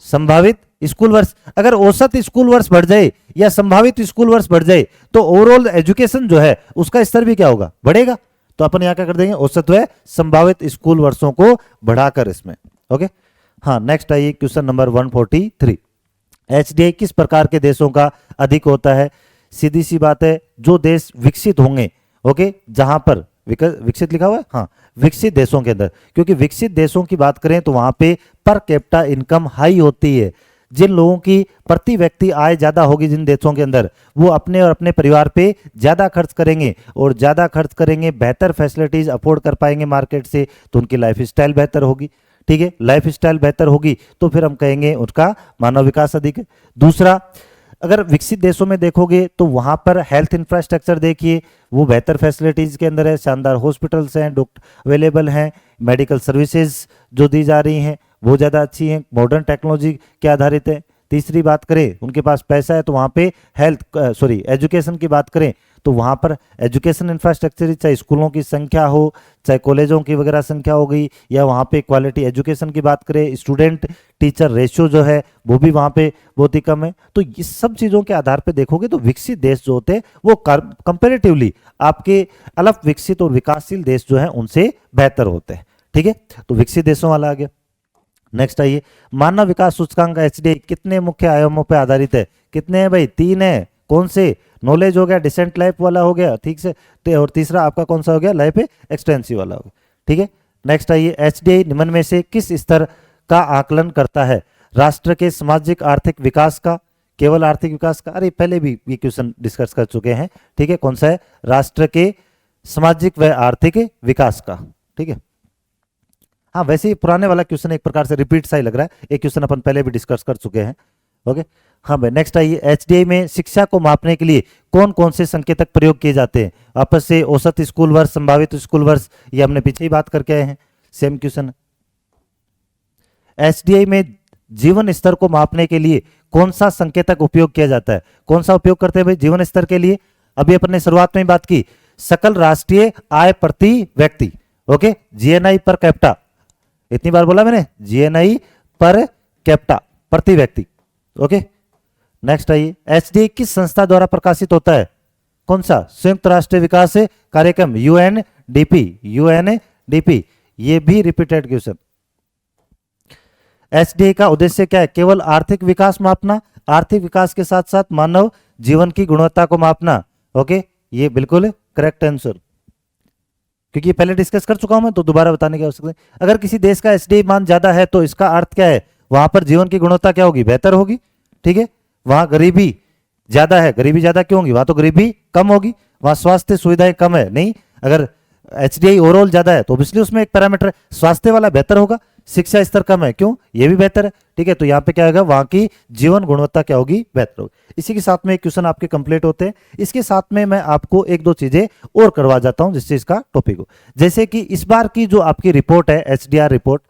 संभावित स्कूल वर्ष। अगर औसत स्कूल वर्ष बढ़ जाए या संभावित स्कूल वर्ष बढ़ जाए तो ओवरऑल एजुकेशन जो है उसका स्तर भी क्या होगा, बढ़ेगा। तो अपन यहां क्या कर देंगे, औसत व संभावित स्कूल वर्षों को बढ़ाकर इसमें, ओके। हाँ नेक्स्ट आइए, क्वेश्चन नंबर 143, एचडीआई किस प्रकार के देशों का अधिक होता है। सीधी सी बात है, जो देश विकसित होंगे, ओके, जहां पर विकसित लिखा हुआ है, हाँ विकसित देशों के अंदर, क्योंकि विकसित देशों की बात करें तो वहां पे पर कैपिटा इनकम हाई होती है। जिन लोगों की प्रति व्यक्ति आय ज्यादा होगी जिन देशों के अंदर, वो अपने और अपने परिवार पे ज्यादा खर्च करेंगे, और ज्यादा खर्च करेंगे, बेहतर फैसिलिटीज अफोर्ड कर पाएंगे मार्केट से, तो उनकी लाइफ स्टाइल बेहतर होगी, ठीक है। लाइफ स्टाइल बेहतर होगी तो फिर हम कहेंगे उनका मानव विकास अधिक है। दूसरा, अगर विकसित देशों में देखोगे तो वहां पर हेल्थ इंफ्रास्ट्रक्चर देखिए, वो बेहतर फैसिलिटीज के अंदर है, शानदार हॉस्पिटल्स हैं, डॉक्टर अवेलेबल हैं, मेडिकल सर्विसेज जो दी जा रही हैं वो ज़्यादा अच्छी हैं, मॉडर्न टेक्नोलॉजी के आधारित है। तीसरी बात करें, उनके पास पैसा है तो वहाँ पे एजुकेशन की बात करें तो वहाँ पर एजुकेशन इंफ्रास्ट्रक्चर, चाहे स्कूलों की संख्या हो, चाहे कॉलेजों की वगैरह संख्या हो गई, या वहाँ पे क्वालिटी एजुकेशन की बात करें, स्टूडेंट टीचर रेशियो जो है वो भी वहाँ पे बहुत ही कम है। तो ये सब चीज़ों के आधार पे देखोगे तो विकसित देश जो होते हैं वो कंपेरेटिवली आपके अलग विकसित और विकासशील देश जो है उनसे बेहतर होते हैं, ठीक है। तो विकसित देशों वाला आ गया। नेक्स्ट आइए, मानव विकास सूचकांक एचडीआई कितने मुख्य आयामों पर आधारित है। कितने हैं भाई, 3 है। कौन से, नॉलेज हो गया, डिसेंट लाइफ वाला हो गया, ठीक से, और तीसरा आपका कौन सा हो गया, लाइफ एक्सटेंसिव वाला हो गया, ठीक है। नेक्स्ट आइए, एचडीआई निम्न में से किस स्तर का आकलन करता है। राष्ट्र के सामाजिक आर्थिक विकास का, केवल आर्थिक विकास का, अरे पहले भी ये क्वेश्चन डिस्कस कर चुके हैं, ठीक है। कौन सा है, राष्ट्र के सामाजिक व आर्थिक विकास का, ठीक है। हाँ वैसे ही पुराने वाला क्वेश्चन एक प्रकार से रिपीट सा ही लग रहा है, एक क्वेश्चन अपन पहले भी डिस्कस कर चुके हैं, ओके। हाँ भाई नेक्स्ट आइए, एचडीआई में शिक्षा को मापने के लिए कौन कौन से संकेतक प्रयोग किए जाते हैं। आपस से औसत स्कूल वर्ष, संभावित स्कूल वर्ष, ये हमने पीछे ही बात करके आए हैं, सेम क्वेश्चन। एचडीआई में जीवन स्तर को मापने के लिए कौन सा संकेतक उपयोग किया जाता है। कौन सा उपयोग करते हैं भाई जीवन स्तर के लिए, अभी अपन ने शुरुआत में ही बात की, सकल राष्ट्रीय आय प्रति व्यक्ति, ओके, जीएनआई पर कैपिटा, इतनी बार बोला मैंने, जीएनआई पर कैपिटा, प्रति व्यक्ति, ओके। नेक्स्ट आइए, एचडीआई किस संस्था द्वारा प्रकाशित होता है। कौन सा, संयुक्त राष्ट्र विकास कार्यक्रम, यूएनडीपी, यूएनडीपी, ये भी रिपीटेड क्वेश्चन। एचडीआई का उद्देश्य क्या है, केवल आर्थिक विकास मापना, आर्थिक विकास के साथ साथ मानव जीवन की गुणवत्ता को मापना, ओके, ये बिल्कुल करेक्ट आंसर, क्योंकि ये पहले डिस्कस कर चुका हूं मैं तो दोबारा बताने की आवश्यकता नहीं। अगर किसी देश का एचडीआई मान ज्यादा है तो इसका अर्थ क्या है, वहां पर जीवन की गुणवत्ता क्या होगी, बेहतर होगी, ठीक है। वहां गरीबी ज्यादा है, गरीबी ज्यादा क्यों होगी, वहां तो गरीबी कम होगी, वहां स्वास्थ्य सुविधाएं कम है, नहीं, अगर एचडीआई ओवरऑल ज्यादा है तो ऑब्वियसली उसमें एक पैरामीटर स्वास्थ्य वाला बेहतर होगा, शिक्षा स्तर कम है, क्यों? ये भी बेहतर है, ठीक है। तो यहाँ पे क्या होगा, वहां की जीवन गुणवत्ता क्या होगी, बेहतर होगी। इसी के साथ में क्वेश्चन आपके कंप्लीट होते हैं। इसके साथ में मैं आपको एक दो चीजें और करवा जाता हूं जिससे इसका टॉपिक हो। जैसे कि इस बार की जो आपकी रिपोर्ट है, एचडीआर रिपोर्ट,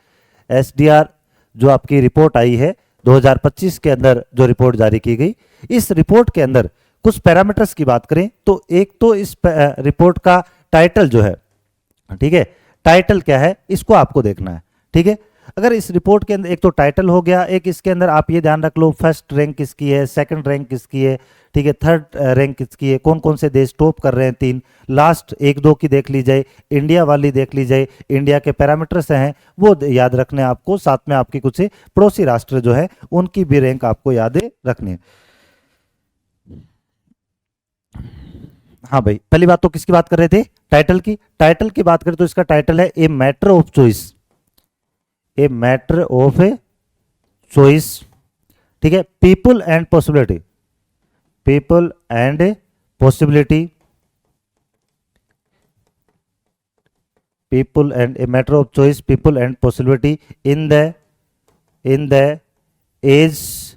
एचडीआर जो आपकी रिपोर्ट आई है 2025 के अंदर जो रिपोर्ट जारी की गई, इस रिपोर्ट के अंदर कुछ पैरामीटर्स की बात करें तो एक तो इस रिपोर्ट का टाइटल जो है, ठीक है, टाइटल क्या है इसको आपको देखना है, ठीक है। अगर इस रिपोर्ट के अंदर एक तो टाइटल हो गया, एक इसके अंदर आप ये ध्यान रख लो फर्स्ट रैंक किसकी है, सेकंड रैंक किसकी है, ठीक है, थर्ड रैंक किसकी है, कौन कौन से देश टॉप कर रहे हैं, तीन लास्ट एक दो की देख ली जाए, इंडिया वाली देख ली जाए, इंडिया के पैरामीटर्स हैं वो याद रखने आपको, साथ में आपकी कुछ पड़ोसी राष्ट्र जो है उनकी भी रैंक आपको याद रखनी है। हाँ भाई, पहली बात तो किसकी बात कर रहे थे, टाइटल की। टाइटल की बात करें तो इसका टाइटल है a matter of choice, a matter of choice, ठीक है, people and possibility, people and possibility, people and a matter of choice, people and possibility in the age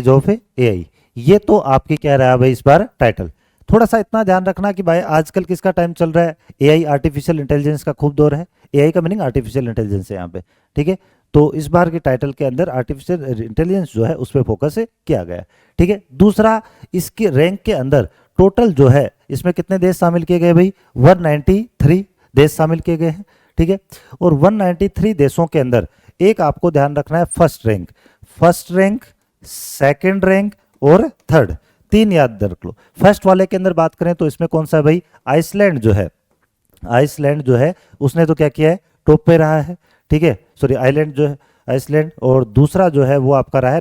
of AI. ये तो आपकी क्या रहा भाई इस बार टाइटल। थोड़ा सा इतना ध्यान रखना कि भाई आजकल किसका टाइम चल रहा है, एआई आर्टिफिशियल इंटेलिजेंस का खूब दौर है। एआई का मीनिंग आर्टिफिशियल इंटेलिजेंस है यहाँ पे, ठीक है। तो इस बार के टाइटल के अंदर आर्टिफिशियल इंटेलिजेंस जो है उस पर फोकस किया गया है, ठीक है। दूसरा, इसकी रैंक के अंदर टोटल जो है इसमें कितने देश शामिल किए गए भाई, 193 देश शामिल किए गए हैं, ठीक है। और 193 देशों के अंदर एक आपको ध्यान रखना है फर्स्ट रैंक, सेकंड रैंक और थर्ड, तीन याद रख लो। फर्स्ट वाले के अंदर बात करें तो इसमें कौन सा है भाई, आइसलैंड जो है उसने तो क्या किया है, टॉप पे रहा है, ठीक है, सॉरी आइलैंड जो है आइसलैंड, और दूसरा जो है वो आपका रहा है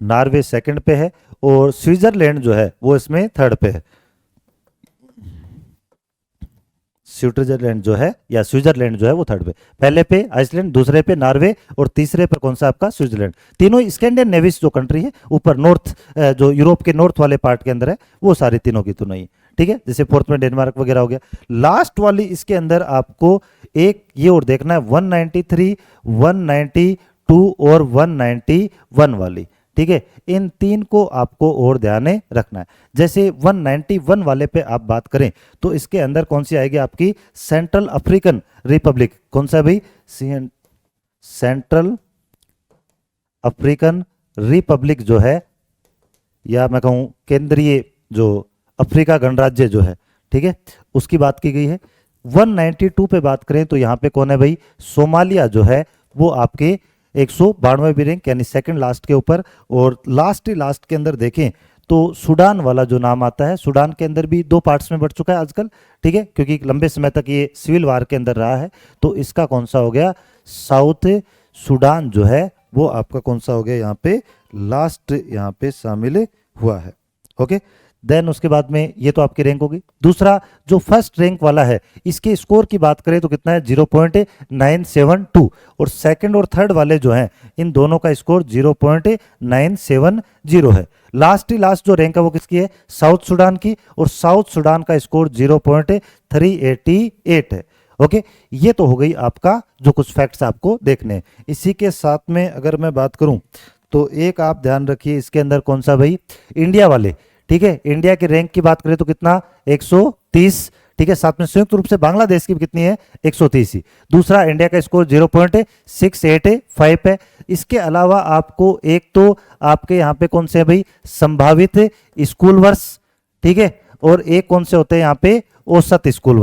नार्वे सेकंड पे है, और स्विट्जरलैंड जो है वो इसमें थर्ड पे है। स्विट्जरलैंड जो है या स्विट्जरलैंड जो है वो थर्ड पे, पहले पे आइसलैंड, दूसरे पे नॉर्वे और तीसरे पर कौन सा आपका स्विट्जरलैंड। तीनों स्कैंडिनेवियन जो कंट्री है ऊपर नॉर्थ जो यूरोप के नॉर्थ वाले पार्ट के अंदर है वो सारी तीनों की तीनों ही, ठीक है। जैसे फोर्थ में डेनमार्क वगैरह हो गया। लास्ट वाली इसके अंदर आपको एक ये और देखना है 193, 192 और 191 वाली, ठीक है। इन तीन को आपको और ध्यान रखना है। जैसे 191 वाले पे आप बात करें तो इसके अंदर कौन सी आएगी आपकी, सेंट्रल अफ्रीकन रिपब्लिक, कौन सा भाई, सेंट्रल अफ्रीकन रिपब्लिक जो है, या मैं कहूं केंद्रीय जो अफ्रीका गणराज्य जो है, ठीक है, उसकी बात की गई है। 192 पे बात करें तो यहाँ पे कौन है भाई, सोमालिया जो है वो आपके 192 रैंक यानी सेकंड लास्ट के ऊपर। और लास्ट के अंदर देखें तो सूडान वाला जो नाम आता है, सूडान के अंदर भी दो पार्ट्स में बढ़ चुका है आजकल, ठीक है, क्योंकि लंबे समय तक ये सिविल वार के अंदर रहा है। तो इसका कौन सा हो गया, साउथ सूडान जो है वो आपका कौन सा हो गया, यहाँ पे लास्ट यहाँ पे शामिल हुआ है, ओके। देन उसके बाद में ये तो आपकी रैंक होगी। दूसरा जो फर्स्ट रैंक वाला है इसके स्कोर की बात करें तो कितना है, 0.972, और सेकंड और थर्ड वाले जो हैं इन दोनों का स्कोर 0.970 है। लास्ट जो रैंक है वो किसकी है, साउथ सूडान की, और साउथ सूडान का स्कोर 0.388 है, ओके। ये तो हो गई आपका जो कुछ फैक्ट्स आपको देखने हैं। इसी के साथ में अगर मैं बात करूं तो एक आप ध्यान रखिए इसके अंदर कौन सा भाई, इंडिया वाले, ठीक है, इंडिया के रैंक की बात करें तो कितना, 130, ठीक है। साथ में संयुक्त रूप से बांग्लादेश की भी कितनी है, 130 ही। दूसरा इंडिया का स्कोर 0.685 है। इसके अलावा आपको एक तो आपके यहाँ पे कौन से है भाई, संभावित स्कूल वर्ष, ठीक है, और एक कौन से होते हैं यहाँ पे, औसत स्कूल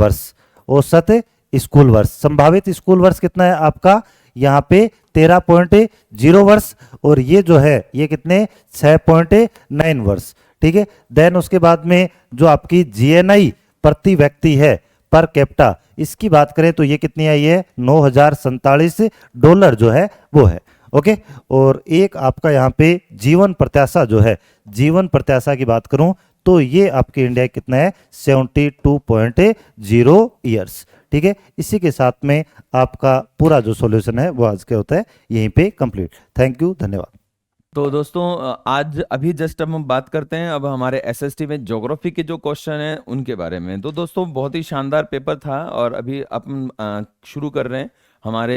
वर्ष। संभावित स्कूल वर्ष कितना है आपका, यहाँ पे 13.0 वर्ष, और ये जो है ये कितने, 6.9 वर्ष, ठीक है। देन उसके बाद में जो आपकी जीएनआई प्रति व्यक्ति है, पर कैपिटा, इसकी बात करें तो ये कितनी आई है, $9,047 जो है वो है, ओके। और एक आपका यहाँ पे जीवन प्रत्याशा जो है, जीवन प्रत्याशा की बात करूं तो ये आपके इंडिया कितना है, 72.0 ईयर्स, ठीक है। इसी के साथ में आपका पूरा जो सॉल्यूशन है वो आज के होता है यहीं पे कंप्लीट। थैंक यू, धन्यवाद।
तो दोस्तों आज अभी जस्ट अब हम बात करते हैं अब हमारे एसएसटी में ज्योग्राफी के जो क्वेश्चन हैं उनके बारे में। तो दोस्तों बहुत ही शानदार पेपर था और अभी अपन शुरू कर रहे हैं हमारे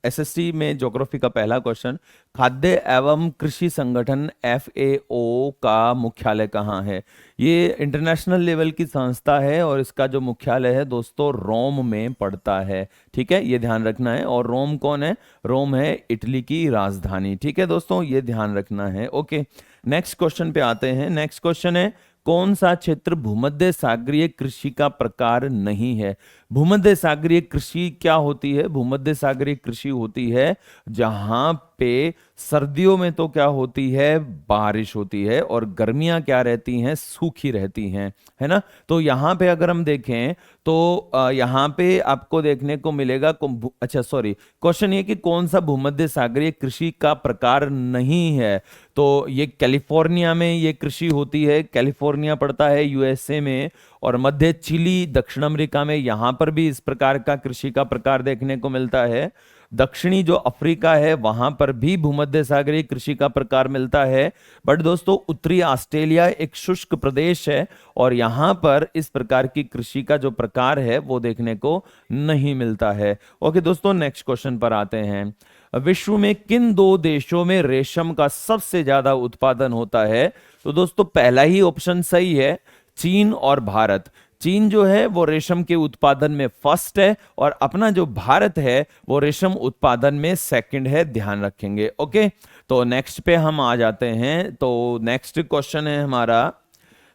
एसएसटी में ज्योग्राफी का पहला क्वेश्चन। खाद्य एवं कृषि संगठन एफएओ का मुख्यालय कहाँ है? ये इंटरनेशनल लेवल की संस्था है और इसका जो मुख्यालय है दोस्तों रोम में पड़ता है। ठीक है, ये ध्यान रखना है। और रोम कौन है? रोम है इटली की राजधानी। ठीक है दोस्तों, ये ध्यान रखना है। ओके, नेक्स्ट क्वेश्चन पे आते हैं। नेक्स्ट क्वेश्चन है कौन सा क्षेत्र भूमध्य सागरीय कृषि का प्रकार नहीं है? भूमध्य सागरीय कृषि क्या होती है? भूमध्य सागरीय कृषि होती है जहां पे सर्दियों में तो क्या होती है, बारिश होती है, और गर्मियां क्या रहती हैं, सूखी रहती हैं, है ना। तो यहाँ पे अगर हम देखें तो यहाँ पे आपको देखने को मिलेगा अच्छा सॉरी, क्वेश्चन ये कि कौन सा भूमध्य सागरीय कृषि का प्रकार नहीं है। तो ये कैलिफोर्निया में ये कृषि होती है, कैलिफोर्निया पड़ता है यूएसए में, और मध्य चिली दक्षिण अमेरिका में यहाँ पर भी इस प्रकार का कृषि का प्रकार देखने को मिलता है। दक्षिणी जो अफ्रीका है वहां पर भी भूमध्य सागरीय कृषि का प्रकार मिलता है। बट दोस्तों उत्तरी ऑस्ट्रेलिया एक शुष्क प्रदेश है और यहां पर इस प्रकार की कृषि का जो प्रकार है वो देखने को नहीं मिलता है। ओके दोस्तों, नेक्स्ट क्वेश्चन पर आते हैं। विश्व में किन दो देशों में रेशम का सबसे ज्यादा उत्पादन होता है? तो दोस्तों पहला ही ऑप्शन सही है, चीन और भारत। चीन जो है वो रेशम के उत्पादन में फर्स्ट है और अपना जो भारत है वो रेशम उत्पादन में सेकंड है, ध्यान रखेंगे। ओके, तो नेक्स्ट पे हम आ जाते हैं। तो नेक्स्ट क्वेश्चन है हमारा,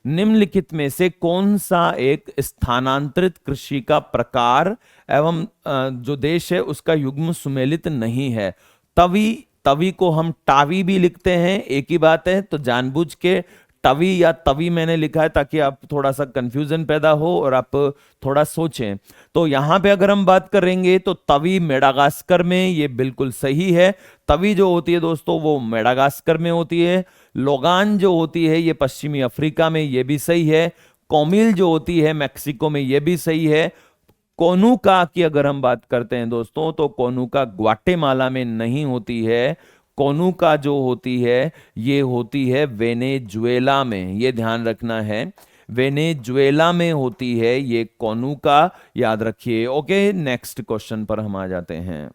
निम्नलिखित में से कौन सा एक स्थानांतरित कृषि का प्रकार एवं जो देश है उसका युग्म सुमेलित नहीं है? तवी, तवी को हम टावी भी लिखते हैं, एक ही बात है। तो जानबूझ के तवी या तवी मैंने लिखा है ताकि आप थोड़ा सा कंफ्यूजन पैदा हो और आप थोड़ा सोचें। तो यहां पे अगर हम बात करेंगे तो तवी मेडागास्कर में, ये बिल्कुल सही है। तवी जो होती है दोस्तों वो मेडागास्कर में होती है। लोगान जो होती है ये पश्चिमी अफ्रीका में, ये भी सही है। कोमिल जो होती है मैक्सिको में, ये भी सही है। कोनुका की अगर हम बात करते हैं दोस्तों तो कोनुका ग्वाटेमाला में नहीं होती है। कोनुका जो होती है ये होती है वेनेजुएला में, ये ध्यान रखना है, वेनेजुएला में होती है ये कोनुका, याद रखिए। ओके, नेक्स्ट क्वेश्चन पर हम आ जाते हैं।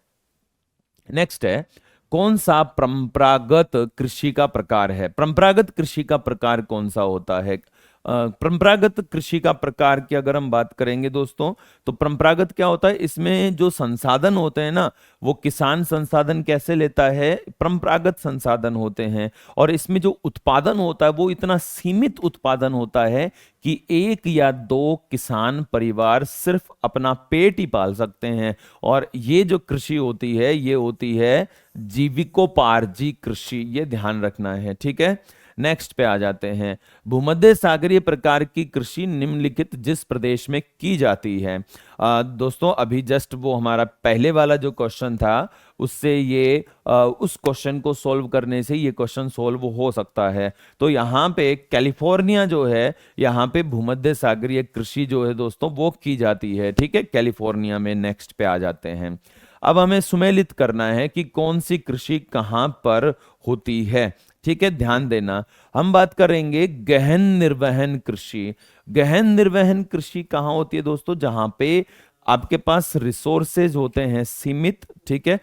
नेक्स्ट है कौन सा परंपरागत कृषि का प्रकार है? परंपरागत कृषि का प्रकार कौन सा होता है? परंपरागत कृषि का प्रकार की अगर हम बात करेंगे दोस्तों तो परंपरागत क्या होता है, इसमें जो संसाधन होते हैं ना वो किसान संसाधन कैसे लेता है, परंपरागत संसाधन होते हैं। और इसमें जो उत्पादन होता है वो इतना सीमित उत्पादन होता है कि एक या दो किसान परिवार सिर्फ अपना पेट ही पाल सकते हैं। और ये जो कृषि होती है ये होती है जीविकोपार्जी कृषि, ये ध्यान रखना है। ठीक है, नेक्स्ट पे आ जाते हैं। भूमध्य सागरीय प्रकार की कृषि निम्नलिखित जिस प्रदेश में की जाती है? दोस्तों अभी जस्ट वो हमारा पहले वाला जो क्वेश्चन था उससे ये उस क्वेश्चन को सॉल्व करने से ये क्वेश्चन सॉल्व हो सकता है। तो यहाँ पे कैलिफोर्निया जो है यहाँ पे भूमध्य सागरीय कृषि जो है दोस्तों वो की जाती है। ठीक है, कैलिफोर्निया में। नेक्स्ट पे आ जाते हैं। अब हमें सुमेलित करना है कि कौन सी कृषि कहां पर होती है। ठीक है, ध्यान देना। हम बात करेंगे गहन निर्वहन कृषि। गहन निर्वहन कृषि कहाँ होती है दोस्तों? जहां पे आपके पास रिसोर्सेज होते हैं सीमित। ठीक है,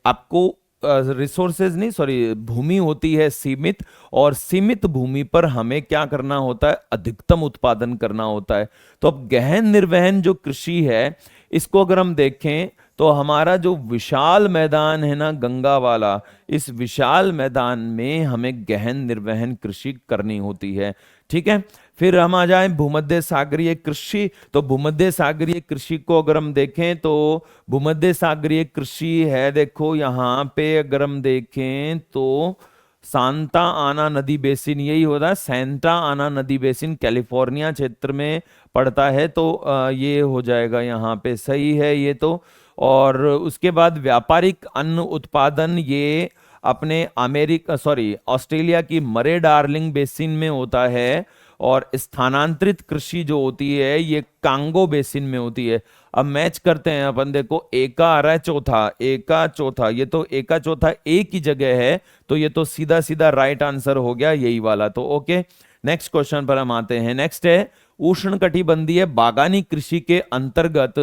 आपको रिसोर्सेज नहीं, सॉरी, भूमि होती है सीमित, और सीमित भूमि पर हमें क्या करना होता है, अधिकतम उत्पादन करना होता है। तो अब गहन निर्वहन जो कृषि है इसको अगर हम देखें तो हमारा जो विशाल मैदान है ना गंगा वाला, इस विशाल मैदान में हमें गहन निर्वहन कृषि करनी होती है। ठीक है, फिर हम आ जाएं भूमध्य सागरीय कृषि। तो भूमध्य सागरीय कृषि को अगर हम देखें तो भूमध्य सागरीय कृषि है, देखो यहाँ पे अगर हम देखें तो सांता आना नदी बेसिन, यही होता है, सैंटा आना नदी बेसिन कैलिफोर्निया क्षेत्र में पड़ता है। तो ये हो जाएगा यहाँ पे, सही है ये तो। और उसके बाद व्यापारिक अन्न उत्पादन ये अपने अमेरिका, सॉरी, ऑस्ट्रेलिया की मरे डार्लिंग बेसिन में होता है। और स्थानांतरित कृषि जो होती है ये कांगो बेसिन में होती है। अब मैच करते हैं अपन, देखो ए का आ रहा है चौथा, ए का चौथा, ये तो ए का चौथा एक ही जगह है, तो ये तो सीधा सीधा राइट आंसर हो गया यही वाला। तो ओके, नेक्स्ट क्वेश्चन पर हम आते हैं। नेक्स्ट है, उष्णकटिबंधीय बागानी कृषि के अंतर्गत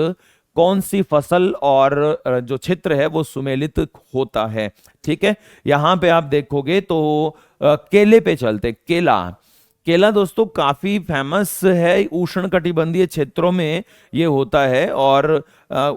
कौन सी फसल और जो क्षेत्र है वो सुमेलित होता है। ठीक है, यहां पे आप देखोगे तो केले पे चलते, केला। केला दोस्तों काफी फेमस है, उष्णकटिबंधीय क्षेत्रों में ये होता है। और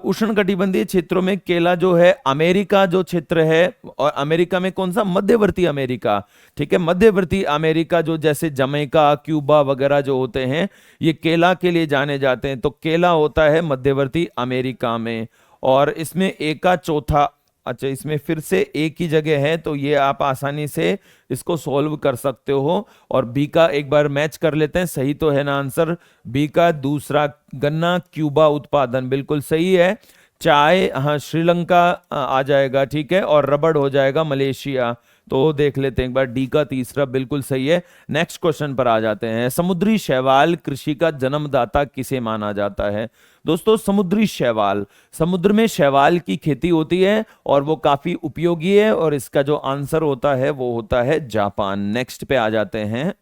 उष्णकटिबंधीय क्षेत्रों में केला जो है, अमेरिका जो क्षेत्र है, और अमेरिका में कौन सा, मध्यवर्ती अमेरिका। ठीक है, मध्यवर्ती अमेरिका जो जैसे जमैका, क्यूबा वगैरह जो होते हैं, ये केला के लिए जाने जाते हैं। तो केला होता है मध्यवर्ती अमेरिका में। और इसमें ए का चौथा, अच्छा इसमें फिर से एक ही जगह है, तो ये आप आसानी से इसको सॉल्व कर सकते हो। और बी का एक बार मैच कर लेते हैं, सही तो है ना आंसर, बी का दूसरा, गन्ना क्यूबा उत्पादन, बिल्कुल सही है। चाय, हाँ श्रीलंका आ जाएगा, ठीक है, और रबड़ हो जाएगा मलेशिया। तो देख लेते हैं एक बार, डी का तीसरा बिल्कुल सही है। नेक्स्ट क्वेश्चन पर आ जाते हैं। समुद्री शैवाल कृषि का जन्मदाता किसे माना जाता है। दोस्तों समुद्री शैवाल, समुद्र में शैवाल की खेती होती है और वो काफी उपयोगी है, और इसका जो आंसर होता है वो होता है जापान। नेक्स्ट पे आ जाते हैं।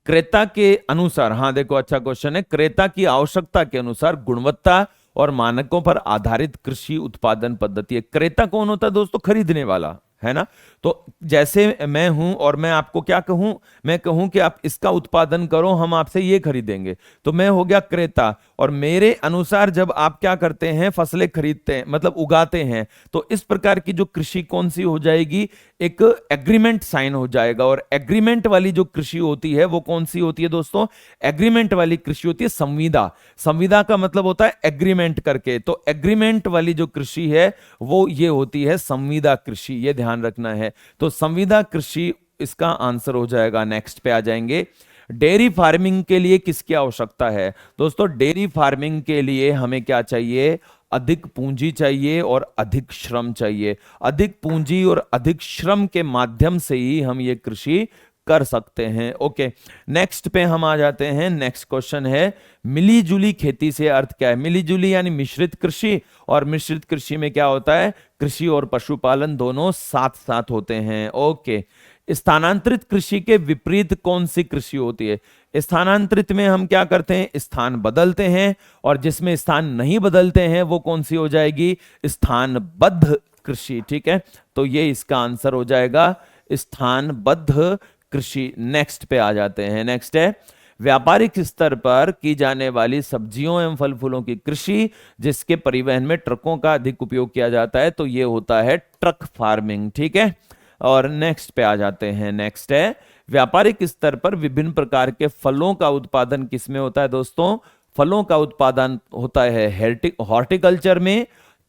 क्रेता के अनुसार, हाँ देखो अच्छा क्वेश्चन है, क्रेता की आवश्यकता के अनुसार गुणवत्ता और मानकों पर आधारित कृषि उत्पादन पद्धति है। क्रेता कौन होता है दोस्तों, खरीदने वाला, है ना। तो जैसे मैं हूं और मैं आपको क्या कहूं, मैं कहूं कि आप इसका उत्पादन करो, हम आपसे ये खरीदेंगे, तो मैं हो गया क्रेता। और मेरे अनुसार जब आप क्या करते हैं, फसलें खरीदते हैं, मतलब उगाते हैं, तो इस प्रकार की जो कृषि कौन सी हो जाएगी, एक एग्रीमेंट साइन हो जाएगा। और एग्रीमेंट वाली जो कृषि होती है वो कौन सी होती है दोस्तों, एग्रीमेंट वाली कृषि होती है संविदा। संविदा का मतलब होता है एग्रीमेंट करके, तो एग्रीमेंट वाली जो कृषि है वो ये होती है संविदा कृषि, ये ध्यान रखना है। तो संविदा कृषि इसका आंसर हो जाएगा। नेक्स्ट पे आ जाएंगे। डेयरी फार्मिंग के लिए किसकी आवश्यकता है। दोस्तों डेयरी फार्मिंग के लिए हमें क्या चाहिए, अधिक पूंजी चाहिए और अधिक श्रम चाहिए। अधिक पूंजी और अधिक श्रम के माध्यम से ही हम ये कृषि कर सकते हैं। ओके, नेक्स्ट पे हम आ जाते हैं। नेक्स्ट क्वेश्चन है, मिली जुली खेती से अर्थ क्या है। मिली जुली यानी मिश्रित कृषि, और मिश्रित कृषि में क्या होता है, कृषि और पशुपालन दोनों साथ साथ होते हैं। ओके, स्थानांतरित कृषि के विपरीत कौन सी कृषि होती है। स्थानांतरित में हम क्या करते हैं, स्थान बदलते हैं, और जिसमें स्थान नहीं बदलते हैं वो कौन सी हो जाएगी, स्थानबद्ध कृषि। ठीक है, तो ये इसका आंसर हो जाएगा, स्थानबद्ध कृषि। नेक्स्ट पे आ जाते हैं। नेक्स्ट है, व्यापारिक स्तर पर की जाने वाली सब्जियों एवं फल फूलों की कृषि जिसके परिवहन में ट्रकों का अधिक उपयोग किया जाता है, तो ये होता है ट्रक फार्मिंग। ठीक है, और नेक्स्ट पे आ जाते हैं। नेक्स्ट है, व्यापारिक स्तर पर विभिन्न प्रकार के फलों का उत्पादन किसमें होता है दोस्तों। फलों का उत्पादन होता है हॉर्टिकल्चर में,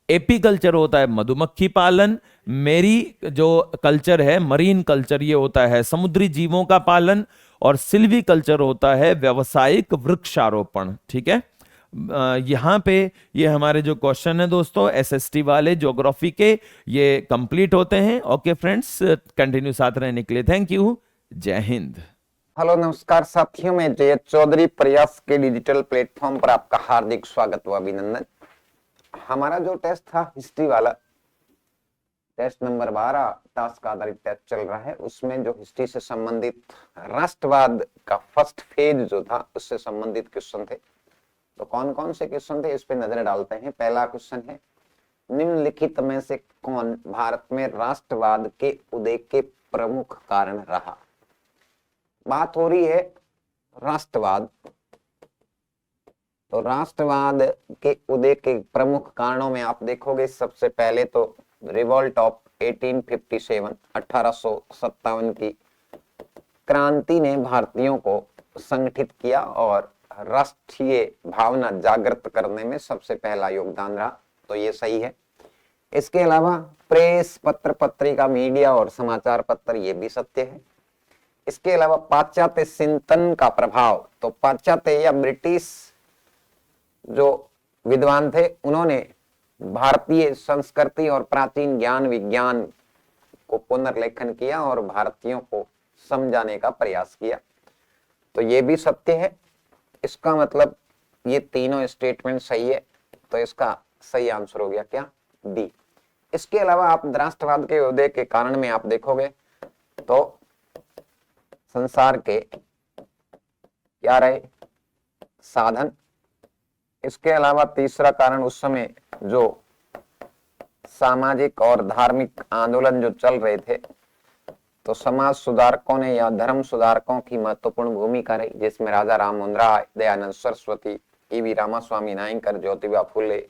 एपीकल्चर होता है मधुमक्खी पालन, मेरी जो कल्चर है मरीन कल्चर ये होता है समुद्री जीवों का पालन, और सिल्वी कल्चर होता है व्यावसायिक वृक्षारोपण। ठीक है, यहाँ पे ये हमारे जो क्वेश्चन है दोस्तों एसएसटी वाले ज्योग्राफी के, ये कंप्लीट होते हैं। ओके फ्रेंड्स, कंटिन्यू साथ रहने के लिए थैंक यू, जय हिंद।
हेलो नमस्कार साथियों, मैं जयेश चौधरी प्रयास के डिजिटल प्लेटफॉर्म पर आपका हार्दिक स्वागत व अभिनंदन। हमारा जो टेस्ट था हिस्ट्री वाला, टेस्ट नंबर 12 टास्क आधारित टेस्ट चल रहा है, उसमें जो हिस्ट्री से संबंधित राष्ट्रवाद का फर्स्ट फेज जो था उससे संबंधित क्वेश्चन थे। तो कौन कौन से क्वेश्चन थे इस पे नजर डालते हैं। पहला क्वेश्चन है, निम्नलिखित में से कौन भारत में राष्ट्रवाद के उदय के प्रमुख कारण रहा। बात हो रही है राष्ट्रवाद, तो राष्ट्रवाद के उदय के प्रमुख कारणों में आप देखोगे सबसे पहले तो रिवॉल्ट ऑफ 1857 1857 की क्रांति ने भारतीयों को संगठित किया और राष्ट्रीय भावना जागृत करने में सबसे पहला योगदान रहा, तो ये सही है। इसके अलावा प्रेस, पत्र पत्रिका, मीडिया और समाचार पत्र, ये भी सत्य है। इसके अलावा पाश्चात्य चिंतन का प्रभाव, तो पाश्चात्य या ब्रिटिश जो विद्वान थे उन्होंने भारतीय संस्कृति और प्राचीन ज्ञान विज्ञान को पुनर्लेखन किया और भारतीयों को समझाने का प्रयास किया, तो ये भी सत्य है। इसका मतलब ये तीनों स्टेटमेंट सही है, तो इसका सही आंसर हो गया क्या, डी। इसके अलावा आप राष्ट्रवाद के उदय के कारण में आप देखोगे तो संसार के क्या रहे, साधन। इसके अलावा तीसरा कारण, उस समय जो सामाजिक और धार्मिक आंदोलन जो चल रहे थे, तो समाज सुधारकों ने या धर्म सुधारकों की महत्वपूर्ण भूमिका रही, जिसमें राजा राम मोहन राय, दयानंद सरस्वती, ईवी रामास्वामी नायकर, ज्योतिबा फुले,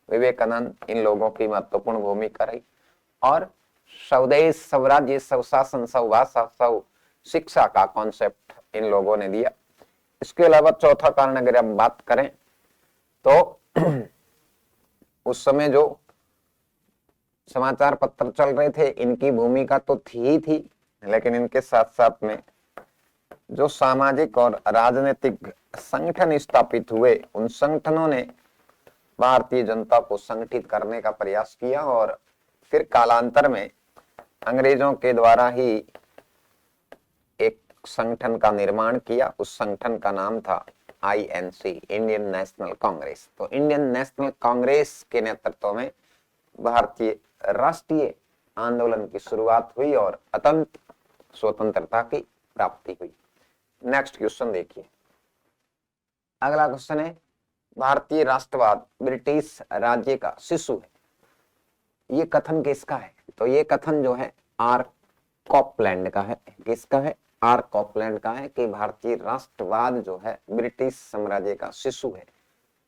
विवेकानंद, इन लोगों की महत्वपूर्ण भूमिका रही। और स्वदेश, स्वराज्य, स्वशासन, स्वभाषा, स्व शिक्षा का कॉन्सेप्ट इन लोगों ने दिया। इसके अलावा चौथा कारण अगर हम बात करें तो उस समय जो समाचार पत्र चल रहे थे, इनकी भूमिका तो थी ही थी, लेकिन इनके साथ साथ में जो सामाजिक और राजनीतिक संगठन स्थापित हुए, उन संगठनों ने भारतीय जनता को संगठित करने का प्रयास किया और फिर कालांतर में अंग्रेजों के द्वारा ही एक संगठन का निर्माण किया। उस संगठन का नाम था INC, इंडियन नेशनल कांग्रेस। तो इंडियन नेशनल कांग्रेस के नेतृत्व में भारतीय राष्ट्रीय आंदोलन की शुरुआत हुई और अतंत स्वतंत्रता की प्राप्ति हुई। नेक्स्ट क्वेश्चन देखिए। अगला क्वेश्चन है, भारतीय राष्ट्रवाद ब्रिटिश राज्य का शिशु है। ये कथन किसका है? तो ये कथन जो है आर कॉपलैंड का है। किसका है? आर कॉपलैंड का है कि भारतीय राष्ट्रवाद जो है ब्रिटिश साम्राज्य का शिशु है।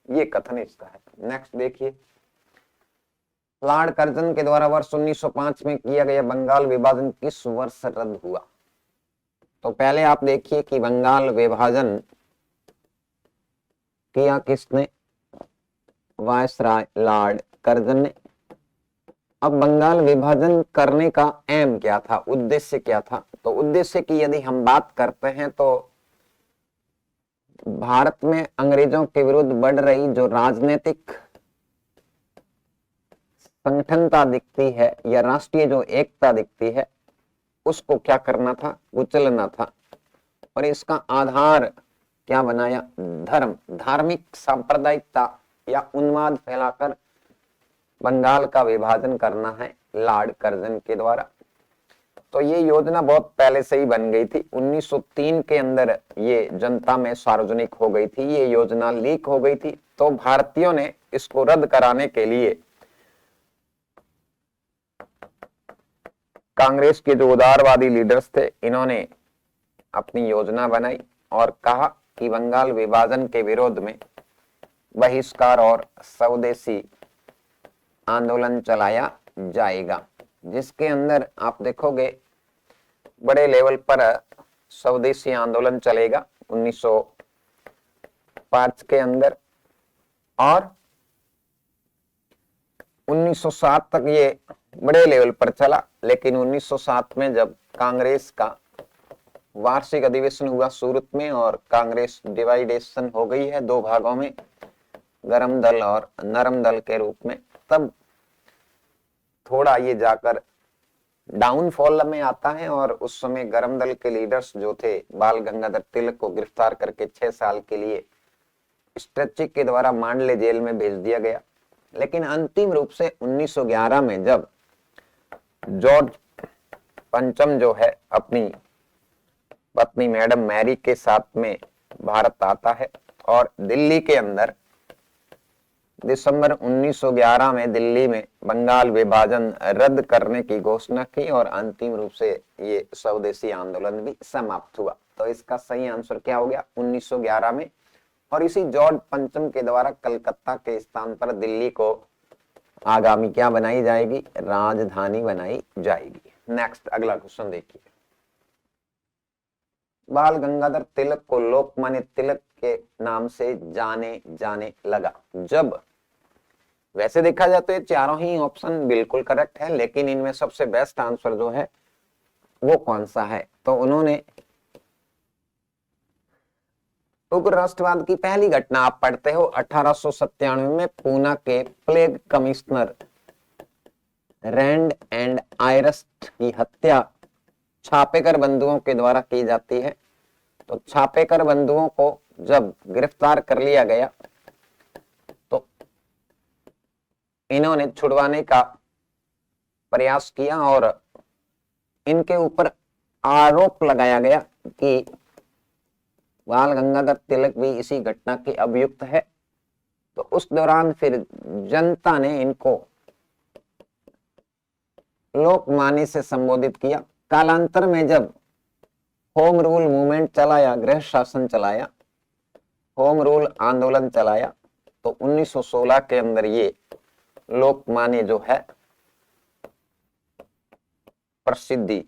ये कथन इसका है। नेक्स्ट देखिए, लॉर्ड कर्जन के द्वारा वर्ष 1905 में किया गया बंगाल विभाजन किस वर्ष रद्द हुआ? तो पहले आप देखिए कि बंगाल विभाजन किया किसने? वायसराय लॉर्ड कर्जन ने। अब बंगाल विभाजन करने का एम क्या था, उद्देश्य क्या था? तो उद्देश्य की यदि हम बात करते हैं तो भारत में अंग्रेजों के विरुद्ध बढ़ रही जो राजनीतिक संगठनता दिखती है या राष्ट्रीय जो एकता दिखती है, उसको क्या करना था? कुचलना था। और इसका आधार क्या बनाया? धर्म, धार्मिक सांप्रदायिकता या उन्माद फैलाकर बंगाल का विभाजन करना है लॉर्ड कर्जन के द्वारा। तो ये योजना बहुत पहले से ही बन गई थी। 1903 के अंदर ये जनता में सार्वजनिक हो गई थी, ये योजना लीक हो गई थी। तो भारतीयों ने इसको रद्द कराने के लिए कांग्रेस के जो उदारवादी लीडर्स थे, इन्होंने अपनी योजना बनाई और कहा कि बंगाल विभाजन के विरोध में बहिष्कार और स्वदेशी आंदोलन चलाया जाएगा, जिसके अंदर आप देखोगे बड़े लेवल पर स्वदेशी आंदोलन चलेगा 1905 के अंदर। और 1907 तक ये बड़े लेवल पर चला, लेकिन 1907 में जब कांग्रेस का वार्षिक अधिवेशन हुआ सूरत में और कांग्रेस डिवाइडेशन हो गई है दो भागों में, गर्म दल और नरम दल के रूप में, तब थोड़ा ये जाकर डाउनफॉल में आता है। और उस समय गर्म दल के लीडर्स जो थे, बाल गंगाधर तिलक को गिरफ्तार करके 6 साल के लिए स्ट्रेचिक के द्वारा मांडले जेल में भेज दिया गया। लेकिन अंतिम रूप से 1911 में जब जॉर्ज पंचम जो है अपनी पत्नी मैडम मैरी के साथ में भारत आता है और दिल्ली के अंदर दिसंबर 1911 में दिल्ली में बंगाल विभाजन रद्द करने की घोषणा की और अंतिम रूप से ये स्वदेशी आंदोलन भी समाप्त हुआ। तो इसका सही आंसर क्या हो गया? 1911 में। और इसी जॉर्ज पंचम के द्वारा कलकत्ता के स्थान पर दिल्ली को आगामी क्या बनाई जाएगी? राजधानी बनाई जाएगी। नेक्स्ट अगला क्वेश्चन देखिए। बाल गंगाधर तिलक को लोकमान्य तिलक के नाम से जाने लगा जब, वैसे देखा जाए तो ये चारों ही ऑप्शन बिल्कुल करेक्ट है, लेकिन इनमें सबसे बेस्ट आंसर जो है वो कौन सा है? तो उन्होंने उग्र राष्ट्रवाद की पहली घटना आप पढ़ते हो 1897 में पूना के प्लेग कमिश्नर रैंड एंड आयरस्ट की हत्या छापेकर बंधुओं के द्वारा की जाती है। तो छापेकर बंधुओं को जब गिरफ्तार कर लिया गया इन्होंने छुड़वाने का प्रयास किया और इनके ऊपर आरोप लगाया गया कि बाल गंगाधर तिलक भी इसी घटना के अभियुक्त है। तो उस दौरान फिर जनता ने इनको लोकमान्य से संबोधित किया। कालांतर में जब होम रूल मूवमेंट चलाया, गृह शासन चलाया, होम रूल आंदोलन चलाया, तो 1916 के अंदर ये लोकमान्य जो है प्रसिद्धि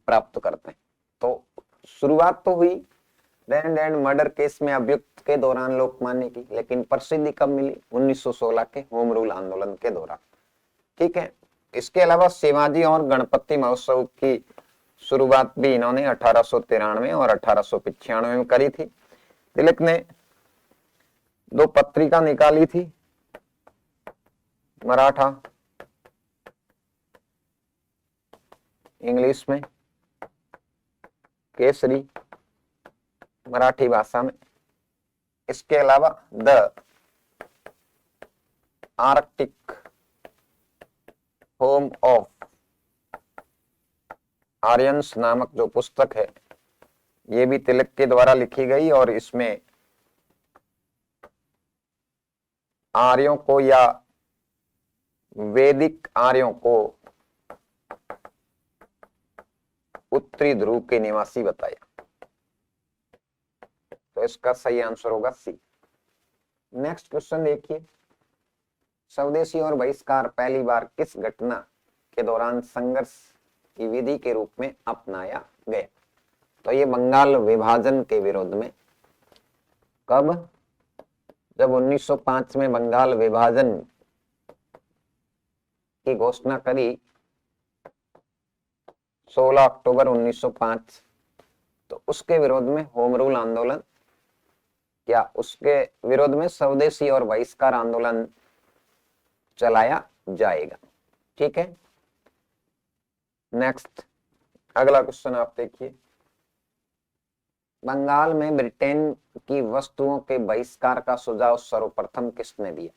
प्राप्त करते हैं। तो शुरुआत तो हुई लैंड एंड मर्डर केस में अभियुक्त के दौरान लोकमान्य की, लेकिन प्रसिद्धि कब मिली? 1916 के होम रूल आंदोलन के दौरान। ठीक है। इसके अलावा शिवाजी और गणपति महोत्सव की शुरुआत भी इन्होंने 1893 और 1895 में करी थी। तिलक ने 2 पत्रिका निकाली थी, मराठा इंग्लिश में, केसरी मराठी भाषा में। इसके अलावा the Arctic home of Aryans नामक जो पुस्तक है, ये भी तिलक के द्वारा लिखी गई और इसमें आर्यों को या वैदिक आर्यों को उत्तरी ध्रुव के निवासी बताया। तो इसका सही आंसर होगा सी। नेक्स्ट क्वेश्चन देखिए, स्वदेशी और बहिष्कार पहली बार किस घटना के दौरान संघर्ष की विधि के रूप में अपनाया गया? तो ये बंगाल विभाजन के विरोध में। कब? जब 1905 में बंगाल विभाजन की घोषणा करी, 16 अक्टूबर 1905, तो उसके विरोध में होम रूल आंदोलन या उसके विरोध में स्वदेशी और बहिष्कार आंदोलन चलाया जाएगा। ठीक है। नेक्स्ट अगला क्वेश्चन आप देखिए, बंगाल में ब्रिटेन की वस्तुओं के बहिष्कार का सुझाव सर्वप्रथम किसने दिया?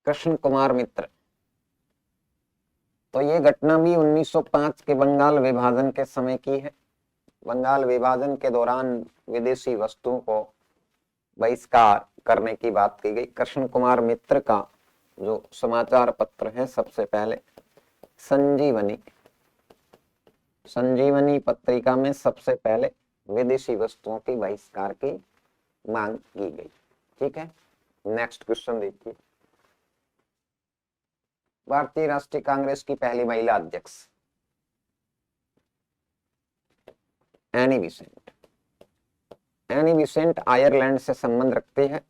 कृष्ण कुमार मित्र। तो ये घटना भी 1905 के बंगाल विभाजन के समय की है। बंगाल विभाजन के दौरान विदेशी वस्तुओं को बहिष्कार करने की बात की गई। कृष्ण कुमार मित्र का जो समाचार पत्र है, सबसे पहले संजीवनी, संजीवनी पत्रिका में सबसे पहले विदेशी वस्तुओं की बहिष्कार की मांग की गई। ठीक है। नेक्स्ट क्वेश्चन देखिए, भारतीय राष्ट्रीय कांग्रेस की पहली महिला अध्यक्ष Annie Besant. Annie Besant Ireland से संबंध रखती है।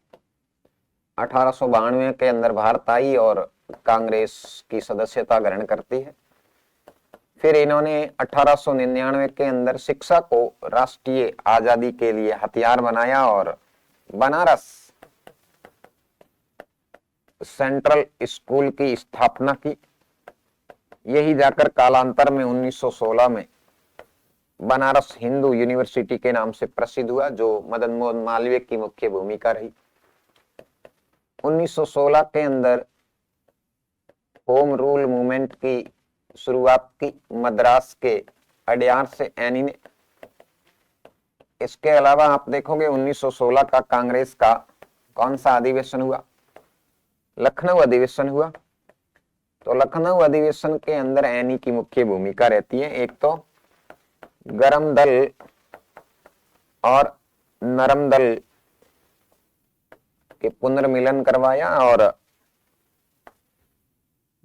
1892 के अंदर भारत आई और कांग्रेस की सदस्यता ग्रहण करती है। फिर इन्होंने 1899 के अंदर शिक्षा को राष्ट्रीय आजादी के लिए हथियार बनाया और बनारस सेंट्रल स्कूल की स्थापना की। यही जाकर कालांतर में 1916 में बनारस हिंदू यूनिवर्सिटी के नाम से प्रसिद्ध हुआ, जो मदन मोहन मालवीय की मुख्य भूमिका रही। 1916 के अंदर होम रूल मूवमेंट की शुरुआत की मद्रास के अडयार से एनी ने। इसके अलावा आप देखोगे 1916 का कांग्रेस का कौन सा अधिवेशन हुआ? लखनऊ अधिवेशन हुआ। तो लखनऊ अधिवेशन के अंदर एनी की मुख्य भूमिका रहती है। एक तो गरम दल और नरम दल के पुनर्मिलन करवाया और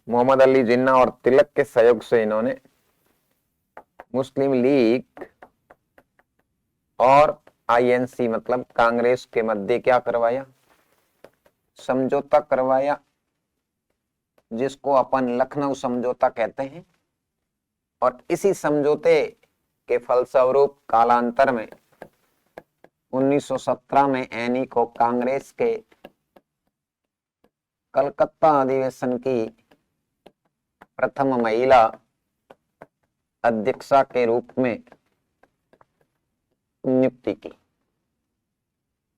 मोहम्मद अली जिन्ना और तिलक के सहयोग से इन्होंने मुस्लिम लीग और आईएनसी मतलब कांग्रेस के मध्य क्या करवाया? समझौता करवाया, जिसको अपन लखनऊ समझौता कहते हैं। और इसी समझौते के फलस्वरूप कालांतर में 1917 में एनी को कांग्रेस के कलकत्ता अधिवेशन की प्रथम महिला अध्यक्षा के रूप में नियुक्ति की।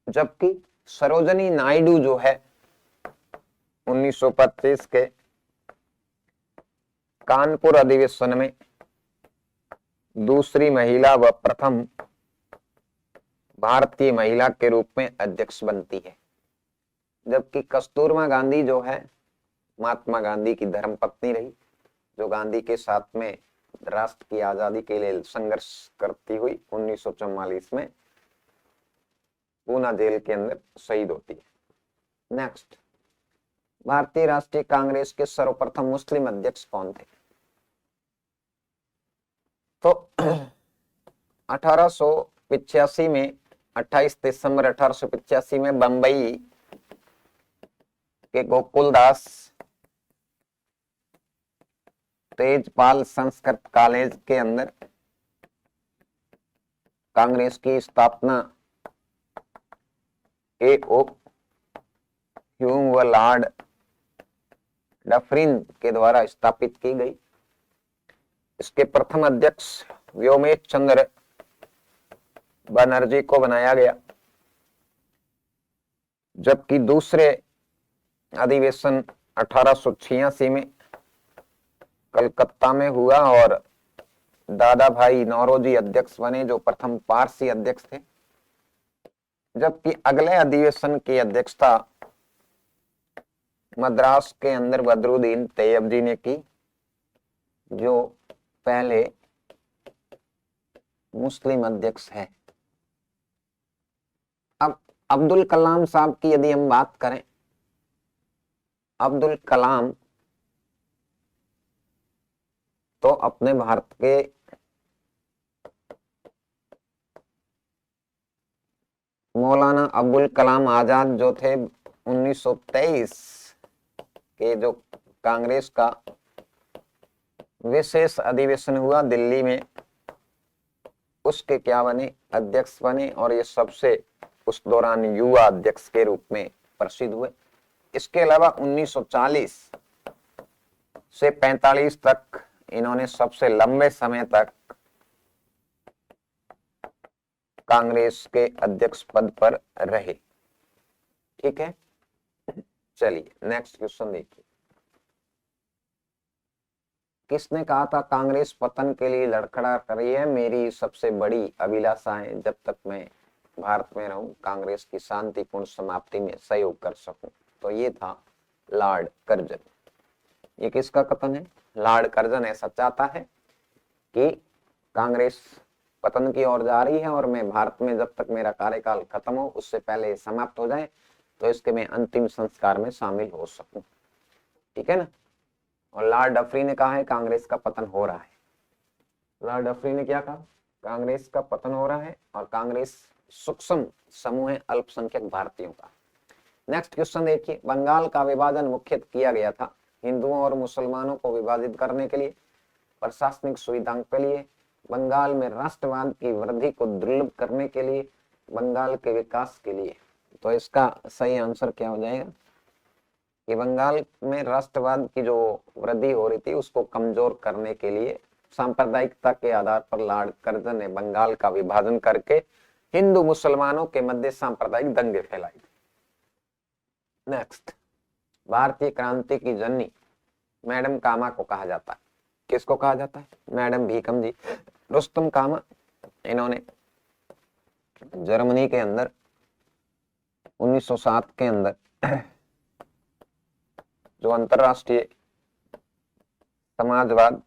जबकि सरोजनी नायडू जो है 1925 के कानपुर अधिवेशन में दूसरी महिला व प्रथम भारतीय महिला के रूप में अध्यक्ष बनती है, जबकि कस्तूरबा गांधी जो है महात्मा गांधी की धर्मपत्नी रही, जो गांधी के साथ में राष्ट्र की आजादी के लिए संघर्ष करती हुई 1944 में पूना जेल के अंदर शहीद होती है। नेक्स्ट, भारतीय राष्ट्रीय कांग्रेस के सर्वप्रथम मुस्लिम अध्यक्ष कौन थे? तो 1885 में 28 दिसंबर 1885 में बंबई के गोकुलदास तेजपाल संस्कृत कॉलेज के अंदर कांग्रेस की स्थापना ह्यूम व लॉर्ड डफरिन के द्वारा स्थापित की गई। इसके प्रथम अध्यक्ष व्योमेश चंद्र बनर्जी को बनाया गया, जबकि दूसरे अधिवेशन 1886 में कलकत्ता में हुआ और दादा भाई नौरोजी अध्यक्ष बने, जो प्रथम पारसी अध्यक्ष थे। जबकि अगले अधिवेशन की अध्यक्षता मद्रास के अंदर बदरुद्दीन तैयब जी ने की, जो पहले मुस्लिम अध्यक्ष है। अब अब्दुल कलाम साहब की यदि हम बात करें, अब्दुल कलाम तो अपने भारत के मौलाना अबुल कलाम आजाद जो थे 1923 के जो कांग्रेस का विशेष अधिवेशन हुआ दिल्ली में, उसके क्या बने? अध्यक्ष बने, और ये सबसे उस दौरान युवा अध्यक्ष के रूप में प्रसिद्ध हुए। इसके अलावा 1940 से 45 तक इन्होंने सबसे लंबे समय तक कांग्रेस के अध्यक्ष पद पर रहे। ठीक है, चलिए नेक्स्ट क्वेश्चन देखिए। किसने कहा था कांग्रेस पतन के लिए लड़खड़ा रही है? मेरी सबसे बड़ी अभिलाषा है जब तक मैं भारत में रहूं, कांग्रेस की शांतिपूर्ण समाप्ति में सहयोग कर सकूं। तो ये था लॉर्ड कर्जन। ये किसका कथन है? लॉर्ड कर्जन ऐसा चाहता है कि कांग्रेस पतन की ओर जा रही है और मैं भारत में जब तक मेरा कार्यकाल खत्म हो, उससे पहले समाप्त हो जाए, तो इसके मैं अंतिम संस्कार में शामिल हो सकूं। ठीक है ना। और लॉर्ड डफरी ने कहा है कांग्रेस का पतन हो रहा है। लॉर्ड डफरी ने क्या कहा? कांग्रेस का पतन हो रहा है और कांग्रेस सूक्ष्म समूह है अल्पसंख्यक भारतीयों का। नेक्स्ट क्वेश्चन देखिए। बंगाल का विभाजन मुख्यतः किया गया था हिंदुओं और मुसलमानों को विभाजित करने के लिए, प्रशासनिक सुविधाओं के लिए, बंगाल में राष्ट्रवाद की वृद्धि को दुर्लभ करने के लिए, बंगाल के विकास के लिए। तो इसका सही आंसर क्या हो जाएगा कि बंगाल में राष्ट्रवाद की जो वृद्धि हो रही थी उसको कमजोर करने के लिए सांप्रदायिकता के आधार पर लॉर्ड कर्जन ने बंगाल का विभाजन करके हिंदू मुसलमानों के मध्य सांप्रदायिक दंगे फैलाई। नेक्स्ट, भारतीय क्रांति की जननी मैडम कामा को कहा जाता है। किसको कहा जाता है? मैडम भीकम जी रुस्तम कामा। इन्होंने जर्मनी के अंदर 1907 के अंदर जो अंतरराष्ट्रीय समाजवाद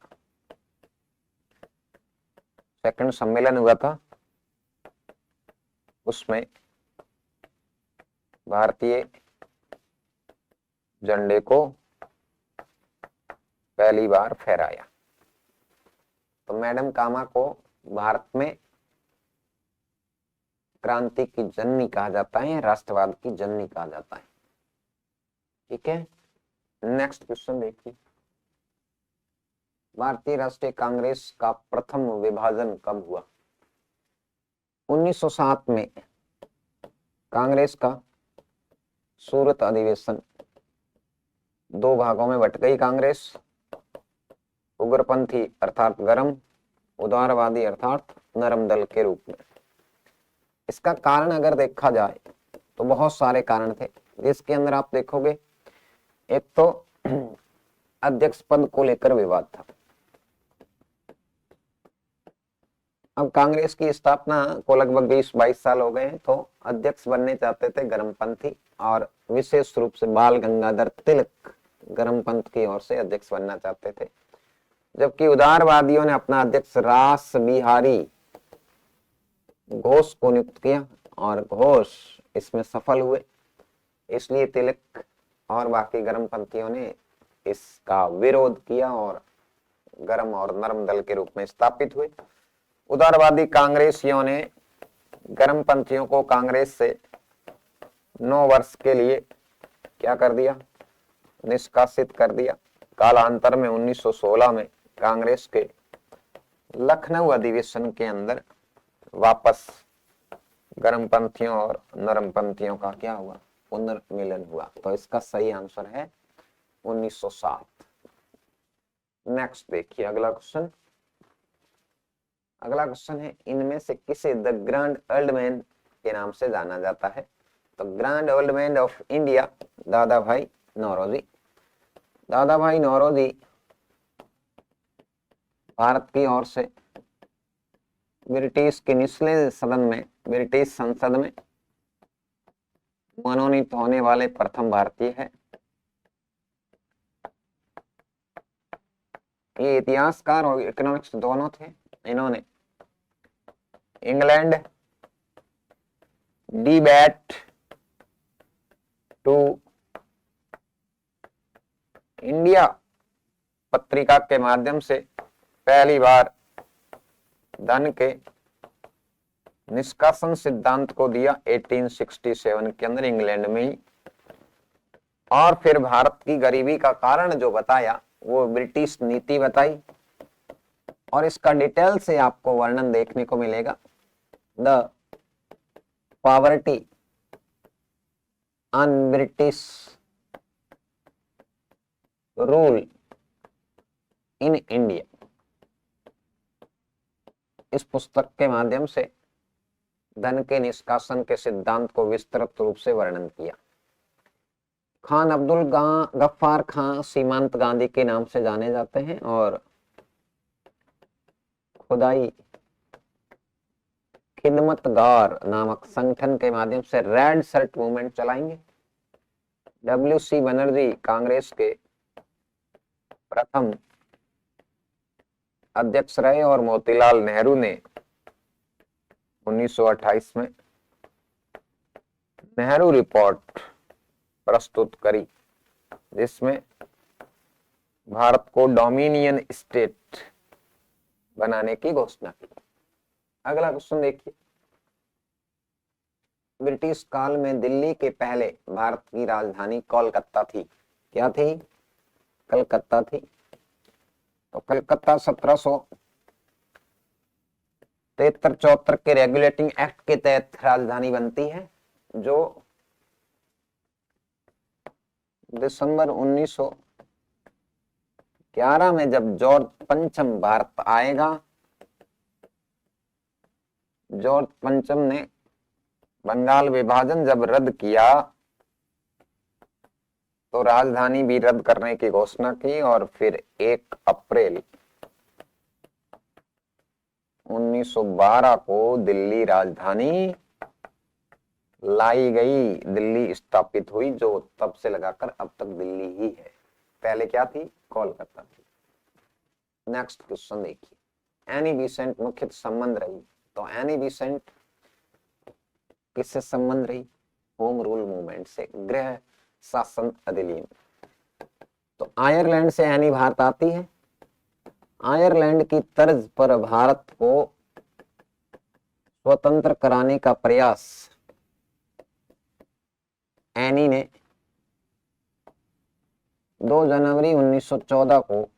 सेकंड सम्मेलन हुआ था, उसमें भारतीय झंडे को पहली बार फहराया। तो मैडम कामा को भारत में क्रांति की जननी कहा जाता है, राष्ट्रवाद की जननी कहा जाता है। ठीक है, नेक्स्ट क्वेश्चन देखिए। भारतीय राष्ट्रीय कांग्रेस का प्रथम विभाजन कब हुआ? 1907 में कांग्रेस का सूरत अधिवेशन, दो भागों में बट गई कांग्रेस, उग्रपंथी अर्थात गरम, उदारवादी अर्थात नरम दल के रूप में। इसका कारण अगर देखा जाए तो बहुत सारे कारण थे, जिसके अंदर आप देखोगे एक तो अध्यक्ष पद को लेकर विवाद था। अब कांग्रेस की स्थापना को लगभग 20-22 साल हो गए हैं, तो अध्यक्ष बनने चाहते थे गर्मपंथी, और विशेष रूप से बाल गंगाधर तिलक गर्मपंथ की ओर से अध्यक्ष बनना चाहते थे, जबकि उदारवादियों ने अपना अध्यक्ष रास बिहारी घोष को नियुक्त किया, और घोष इसमें सफल हुए। इसलिए तिलक और बाकी गर्मपंथियों ने इसका विरोध किया और गर्म और नरम दल के रूप में स्थापित हुए। उदारवादी कांग्रेसियों ने गर्मपंथियों को कांग्रेस से 9 वर्ष के लिए क्या कर दिया, निष्कासित कर दिया। कालांतर में 1916 में कांग्रेस के लखनऊ अधिवेशन के अंदर वापस गर्मपंथियों और नरमपंथियों का क्या हुआ, पुनर्मिलन हुआ। तो इसका सही आंसर है 1907। नेक्स्ट देखिए अगला क्वेश्चन। अगला क्वेश्चन है, इनमें से किसे द ग्रैंड ओल्ड मैन के नाम से जाना जाता है? तो grand old man of India दादा भाई नौरोजी। दादा भाई नौरोजी भारत की ओर से ब्रिटिश के निचले सदन में, ब्रिटिश संसद में मनोनीत होने वाले प्रथम भारतीय है। ये इतिहासकार और इकोनॉमिक्स दोनों थे। इन्होंने इंग्लैंड डिबेट टू इंडिया पत्रिका के माध्यम से पहली बार धन के निष्कासन सिद्धांत को दिया 1867 के अंदर इंग्लैंड में ही, और फिर भारत की गरीबी का कारण जो बताया वो ब्रिटिश नीति बताई, और इसका डिटेल से आपको वर्णन देखने को मिलेगा। The poverty on British rule in India, इस पुस्तक के माध्यम से धन के निष्कासन के सिद्धांत को विस्तृत रूप से वर्णन किया। खान अब्दुल गफ्फार खान सीमांत गांधी के नाम से जाने जाते हैं, और खुदाई खिदमतगार नामक संगठन के माध्यम से रेड शर्ट मूवमेंट चलाएंगे। डब्ल्यू.सी. बनर्जी कांग्रेस के प्रथम अध्यक्ष रहे, और मोतीलाल नेहरू ने 1928 में नेहरू रिपोर्ट प्रस्तुत करी, जिसमें भारत को डोमिनियन स्टेट बनाने की घोषणा की। अगला क्वेश्चन देखिए। ब्रिटिश काल में दिल्ली के पहले भारत की राजधानी कोलकाता थी। क्या थी? कलकत्ता थी। तो कलकत्ता 1773-74 के रेगुलेटिंग एक्ट के तहत राजधानी बनती है, जो दिसंबर 1911 में जब जॉर्ज पंचम भारत आएगा, जॉर्ज पंचम ने बंगाल विभाजन जब रद्द किया तो राजधानी भी रद्द करने की घोषणा की, और फिर 1 अप्रैल 1912 को दिल्ली राजधानी लाई गई, दिल्ली स्थापित हुई, जो तब से लगाकर अब तक दिल्ली ही है। पहले क्या थी? कोलकाता थी। नेक्स्ट क्वेश्चन देखिए। एनी बेसेंट मुख्य संबंध रही। तो एनी बेसेंट किससे संबंध रही? होम रूल मूवमेंट से, गृह शासन अधिनियम। तो आयरलैंड से एनी भारत आती है। आयरलैंड की तर्ज पर भारत को स्वतंत्र कराने का प्रयास एनी ने 2 जनवरी 1914 को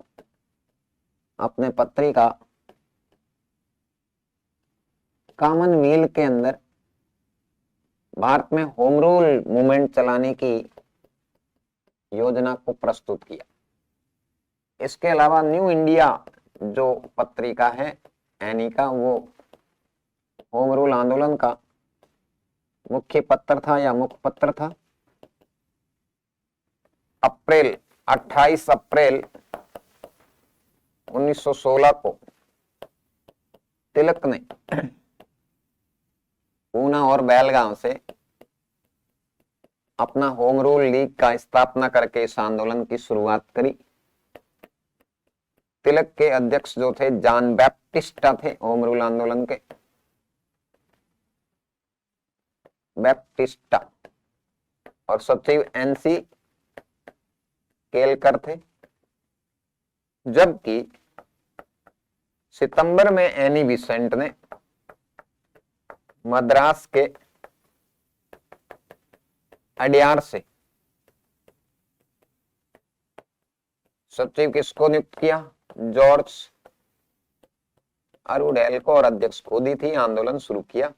अपने पत्रिका कॉमनवेल्थ के अंदर भारत में होम रूल मूवमेंट चलाने की योजना को प्रस्तुत किया। इसके अलावा न्यू इंडिया जो पत्रिका है एनी का, वो होम रूल आंदोलन का मुख्य पत्र था या मुखपत्र था। 28 अप्रैल 1916 को तिलक ने पूना और बेलगांव से अपना होम रूल लीग का स्थापना करके इस आंदोलन की शुरुआत करी। तिलक के अध्यक्ष जो थे जॉन बैप्टिस्टा थे होम रूल आंदोलन के, बैप्टिस्टा, और सचिव एनसी केलकर थे। जबकि सितंबर में एनी बिसेंट ने मद्रास के अडियार से सचिव किसको नियुक्त किया? जॉर्ज अरुडेल को, और अध्यक्ष को दी थी, आंदोलन शुरू किया।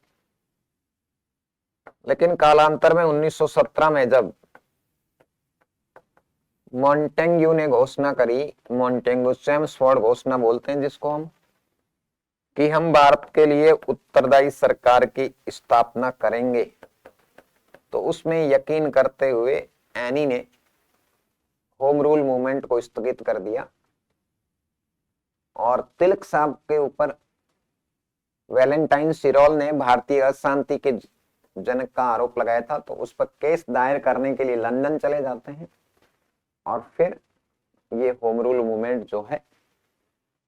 लेकिन कालांतर में 1917 में जब मॉन्टेग्यू ने घोषणा करी, मॉन्टेग्यू चेम्सफोर्ड घोषणा बोलते हैं जिसको हम, कि हम भारत के लिए उत्तरदायी सरकार की स्थापना करेंगे, तो उसमें यकीन करते हुए एनी ने होम रूल मूवमेंट को स्थगित कर दिया और तिलक साहब के ऊपर वैलेंटाइन सिरोल ने भारतीय अशांति के जनक का आरोप लगाया था। तो उस पर केस दायर करने के लिए लंदन चले जाते हैं और फिर ये होम रूल मूवमेंट जो है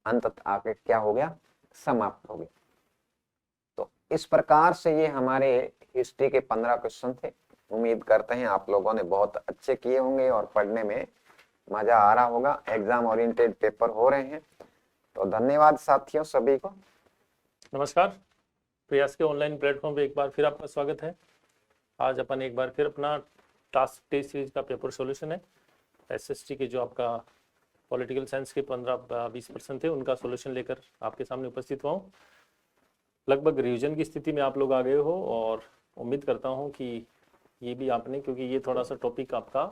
अंततः आके क्या हो गया? समाप्त हो गया। तो इस प्रकार से ये हमारे हिस्ट्री के 15 क्वेश्चन थे। उम्मीद करते हैं आप लोगों ने बहुत अच्छे किए होंगे और पढ़ने में मजा आ रहा होगा। एग्जाम ओरिएंटेड पेपर हो रहे हैं। तो धन्यवाद साथियों सभी को।
नमस्कार, प्रयास के ऑनलाइन प्लेटफॉर्म पे एक बार फिर आपका स्वागत है। आज अपन एक बार फिर अपना टास्क टेस्ट सीरीज का पेपर सॉल्यूशन है। एसएसटी के जो आपका पॉलिटिकल साइंस के 15-20% थे उनका सॉल्यूशन लेकर आपके सामने उपस्थित हुआ हूँ। लगभग रिवीजन की स्थिति में आप लोग आ गए हो और उम्मीद करता हूँ कि ये भी आपने, क्योंकि ये थोड़ा सा टॉपिक आपका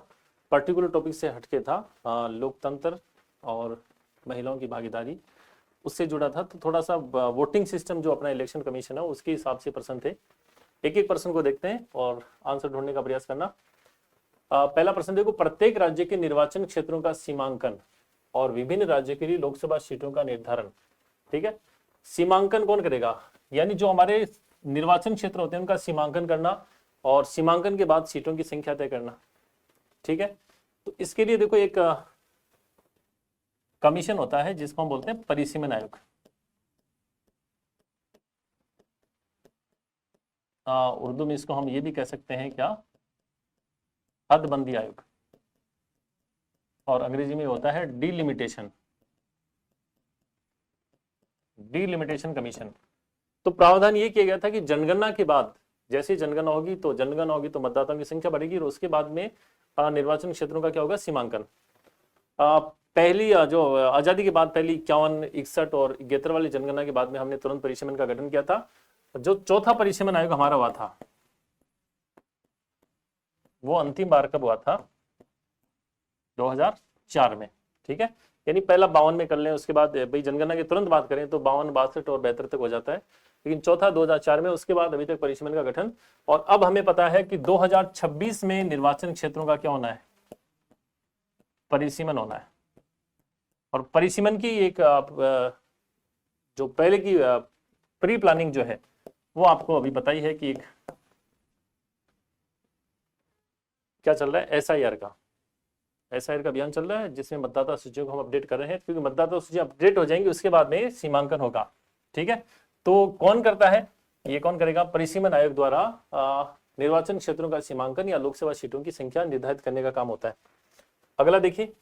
पर्टिकुलर टॉपिक से हटके था, लोकतंत्र और महिलाओं की भागीदारी, उससे जुड़ा था। तो थोड़ा सा वोटिंग सिस्टम जो अपना इलेक्शन कमीशन है उसके हिसाब से प्रश्न थे। एक एक प्रश्न को देखते हैं और आंसर ढूंढने का प्रयास करना। पहला प्रश्न देखो, प्रत्येक राज्य के निर्वाचन क्षेत्रों का सीमांकन और विभिन्न राज्यों के लिए लोकसभा सीटों का निर्धारण। ठीक है, सीमांकन कौन करेगा? यानी जो हमारे निर्वाचन क्षेत्र होते हैं उनका सीमांकन करना और सीमांकन के बाद सीटों की संख्या तय करना। ठीक है, तो इसके लिए देखो एक कमीशन होता है जिसको हम बोलते हैं परिसीमन आयोग। उर्दू में इसको हम ये भी कह सकते हैं क्या? हदबंदी आयोग। और अंग्रेजी में होता है डिलिमिटेशन कमीशन। तो प्रावधान ये किया गया था कि जनगणना के बाद, जैसे जनगणना होगी तो मतदाताओं की संख्या बढ़ेगी और उसके बाद में निर्वाचन क्षेत्रों का क्या होगा? सीमांकन। पहली जो आजादी के बाद पहली 51, 61 और 71 वाली जनगणना के बाद में हमने तुरंत परिसीमन का गठन किया था। जो चौथा परिसीमन आयोग हमारा हुआ था वो अंतिम बार कब हुआ था? 2004 में। ठीक है, यानी पहला 52 में कर लें, उसके बाद भाई जनगणना की तुरंत बात करें तो 52, 62 और 72 तक हो जाता है, लेकिन चौथा 2004 में, उसके बाद अभी तक परिसीमन का गठन। और अब हमें पता है कि 2026 में निर्वाचन क्षेत्रों का क्या होना है? परिसीमन होना है। और परिसीमन की एक जो पहले की प्री प्लानिंग जो है वो आपको अभी पता ही है कि एक क्या चल रहा है? एसआईआर का अभियान चल रहा है जिसमें मतदाता सूचियों को हम अपडेट कर रहे हैं, क्योंकि मतदाता सूची अपडेट हो जाएंगी उसके बाद में सीमांकन होगा। ठीक है, तो कौन करता है? ये कौन करेगा? परिसीमन आयोग द्वारा निर्वाचन क्षेत्रों का सीमांकन या लोकसभा सीटों की संख्या निर्धारित करने का काम होता है। अगला देखिए,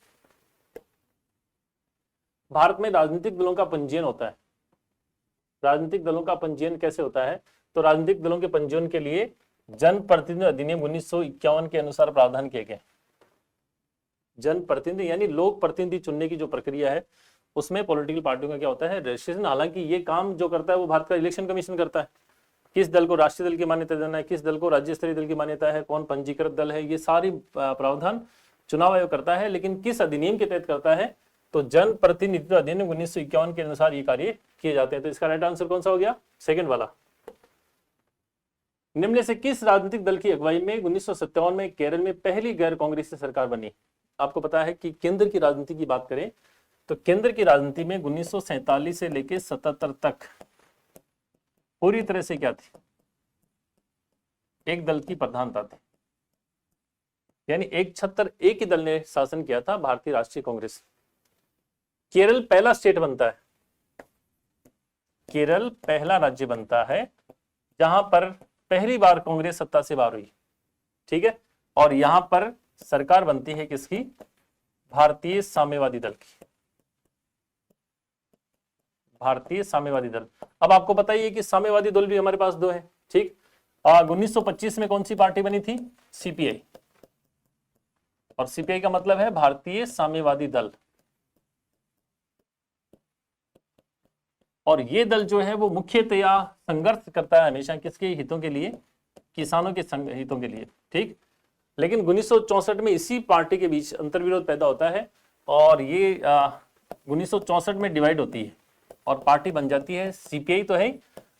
भारत में राजनीतिक दलों का पंजीयन होता है। राजनीतिक दलों का पंजीयन कैसे होता है? तो राजनीतिक दलों के पंजीयन के लिए जनप्रतिनिधि अधिनियम 1951 के अनुसार प्रावधान किए गए। जनप्रतिनिधि यानी लोक प्रतिनिधि चुनने की जो प्रक्रिया है उसमें पॉलिटिकल पार्टियों का क्या होता है? रजिस्ट्रेशन। हालांकि ये काम जो करता है वो भारत का इलेक्शन कमीशन करता है। किस दल को राष्ट्रीय दल की मान्यता देना है, किस दल को राज्य स्तरीय दल की मान्यता है, कौन पंजीकृत दल है, ये सारी प्रावधान चुनाव आयोग करता है। लेकिन किस अधिनियम के तहत करता है? तो जनप्रतिनिधित्व अधिनियम 1951 के अनुसार ये कार्य किए जाते हैं। तो इसका राइट आंसर कौन सा हो गया? सेकंड वाला। निम्न से किस राजनीतिक दल की अगुवाई में 1957 में केरल में पहली गैर कांग्रेसी सरकार बनी? आपको पता है कि केंद्र की राजनीति की बात करें तो केंद्र की राजनीति में 1947 से लेकर 77 तक पूरी तरह से क्या थी? एक दल की प्रधानता थी, यानी एक ही दल ने शासन किया था, भारतीय राष्ट्रीय कांग्रेस। केरल पहला स्टेट बनता है, केरल पहला राज्य बनता है जहां पर पहली बार कांग्रेस सत्ता से बाहर हुई, ठीक है। और यहां पर सरकार बनती है किसकी? भारतीय साम्यवादी दल की, भारतीय साम्यवादी दल। अब आपको पता ही है कि साम्यवादी दल भी हमारे पास दो है, ठीक। 1925 में कौन सी पार्टी बनी थी? सीपीआई। और सीपीआई का मतलब है भारतीय साम्यवादी दल। और ये दल जो है वो मुख्यतया संघर्ष करता है हमेशा किसके हितों के लिए? किसानों के हितों के लिए, ठीक। लेकिन 1964 में इसी पार्टी के बीच अंतर्विरोध पैदा होता है और ये 1964 में डिवाइड होती है और पार्टी बन जाती है सीपीआई तो है,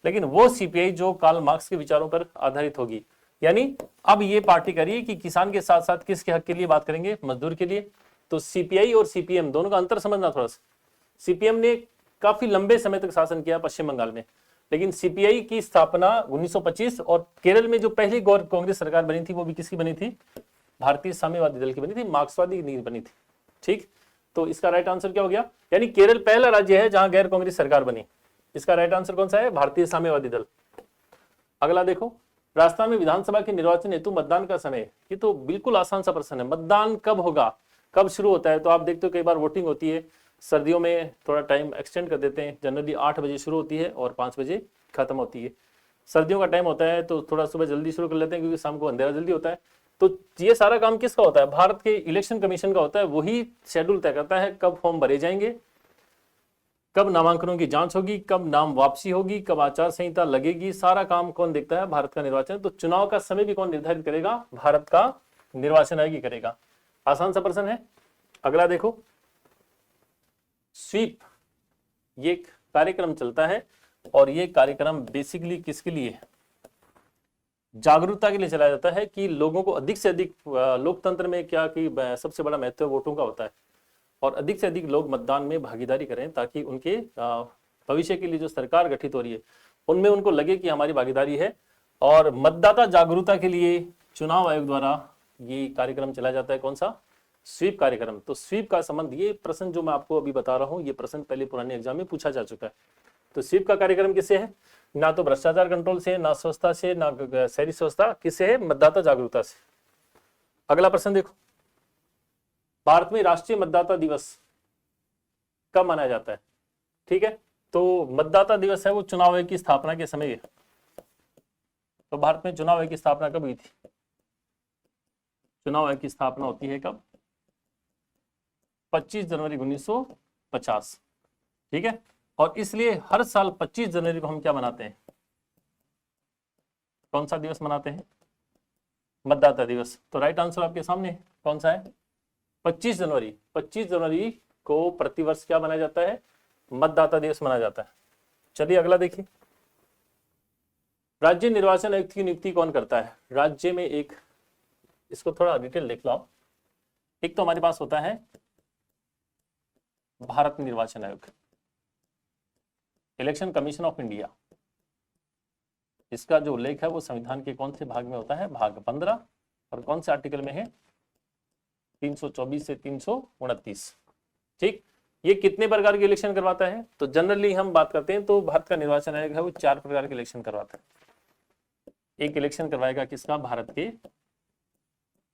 लेकिन वो सीपीआई जो कार्ल मार्क्स के विचारों पर आधारित होगी। यानी अब ये पार्टी करिए कि किसान के साथ साथ किसके हक के लिए बात करेंगे? मजदूर के लिए। तो सीपीआई और सीपीएम दोनों का अंतर समझना थोड़ा सा। सीपीएम ने काफी लंबे समय तक शासन किया पश्चिम बंगाल में, लेकिन सीपीआई की स्थापना 1925 और केरल में जो पहली गौर कांग्रेस सरकार बनी थी वो भी किसकी बनी थी? भारतीय साम्यवादी दल की बनी थी, मार्क्सवादी नहीं बनी थी, ठीक। तो इसका राइट आंसर क्या हो गया? यानी केरल पहला राज्य है जहां गैर कांग्रेस सरकार बनी। इसका राइट आंसर कौन सा है? भारतीय साम्यवादी दल। अगला देखो, राजस्थान में विधानसभा के निर्वाचन हेतु मतदान का समय, ये तो बिल्कुल आसान सा प्रश्न है। मतदान कब होगा, कब शुरू होता है? तो आप देखते हो कई बार वोटिंग होती है, सर्दियों में थोड़ा टाइम एक्सटेंड कर देते हैं, जनरली 8 बजे शुरू होती है और 5 बजे खत्म होती है। सर्दियों का टाइम होता है तो थोड़ा सुबह जल्दी शुरू कर लेते हैं क्योंकि शाम को अंधेरा जल्दी होता है। तो ये सारा काम किसका होता है? भारत के इलेक्शन कमीशन का होता है। वही शेड्यूल तय करता है कब फॉर्म भरे जाएंगे, कब नामांकनों की जांच होगी, कब नाम वापसी होगी, कब आचार संहिता लगेगी। सारा काम कौन देखता है? भारत का निर्वाचन। तो चुनाव का समय भी कौन निर्धारित करेगा? भारत का निर्वाचन आयोग ही करेगा। आसान सा प्रश्न है। अगला देखो, स्वीप ये कार्यक्रम चलता है और ये कार्यक्रम बेसिकली किसके लिए है? जागरूकता के लिए चलाया जाता है कि लोगों को अधिक से अधिक, लोकतंत्र में क्या कि सबसे बड़ा महत्व वोटों का होता है और अधिक से अधिक लोग मतदान में भागीदारी करें ताकि उनके भविष्य के लिए जो सरकार गठित हो रही है उनमें उनको लगे कि हमारी भागीदारी है। और मतदाता जागरूकता के लिए चुनाव आयोग द्वारा ये कार्यक्रम चलाया जाता है। कौन सा? स्वीप कार्यक्रम। तो स्वीप का संबंध, ये प्रश्न जो मैं आपको अभी बता रहा हूं ये प्रश्न पहले पुराने एग्जाम में पूछा जा चुका है। तो स्वीप का कार्यक्रम किससे है? ना तो भ्रष्टाचार कंट्रोल से, ना स्वच्छता से, ना शहरी स्वच्छता, किससे है? मतदाता जागरूकता से। अगला प्रश्न देखो, भारत में राष्ट्रीय मतदाता दिवस कब मनाया जाता है? ठीक है, तो मतदाता दिवस है वो चुनाव आयोग की स्थापना के समय है। तो भारत में चुनाव आयोग की स्थापना कब हुई थी? चुनाव आयोग की स्थापना होती है कब? 25 जनवरी 1950। ठीक है, और इसलिए हर साल 25 जनवरी को हम क्या मनाते हैं? कौन सा दिवस मनाते हैं? मतदाता दिवस। तो राइट आंसर आपके सामने है। कौन सा है? 25 जनवरी। 25 जनवरी को प्रतिवर्ष क्या मनाया जाता है? मतदाता दिवस मनाया जाता है। चलिए अगला देखिए, राज्य निर्वाचन आयुक्त की नियुक्ति कौन करता है? राज्य में एक, इसको थोड़ा डिटेल देख लो। एक तो हमारे पास होता है भारत निर्वाचन आयोग, इलेक्शन कमीशन ऑफ इंडिया। इसका जो उल्लेख है वो संविधान के कौन से भाग में होता है? भाग 15। और कौन से आर्टिकल में है? 324 से 329। ठीक, ये कितने प्रकार के इलेक्शन करवाता है? तो जनरली हम बात करते हैं तो भारत का निर्वाचन आयोग है वो 4 प्रकार के इलेक्शन करवाता है। एक इलेक्शन करवाएगा किसका? भारत के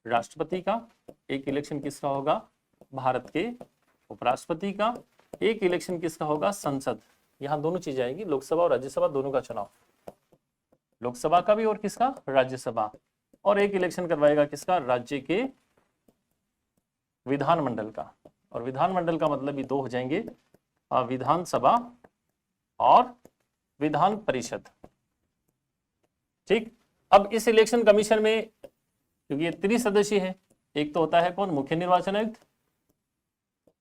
राष्ट्रपति का। एक इलेक्शन किसका होगा? भारत के उपराष्ट्रपति का। एक इलेक्शन किसका होगा? संसद। यहां दोनों चीजें आएंगी, लोकसभा और राज्यसभा दोनों का चुनाव, लोकसभा का भी और किसका? राज्यसभा। और एक इलेक्शन करवाएगा किसका? राज्य के विधानमंडल का। और विधानमंडल का मतलब भी दो हो जाएंगे, विधानसभा और विधान परिषद। ठीक, अब इस इलेक्शन कमीशन में क्योंकि ये त्रिसदस्यीय है, एक तो होता है कौन? मुख्य निर्वाचन आयुक्त,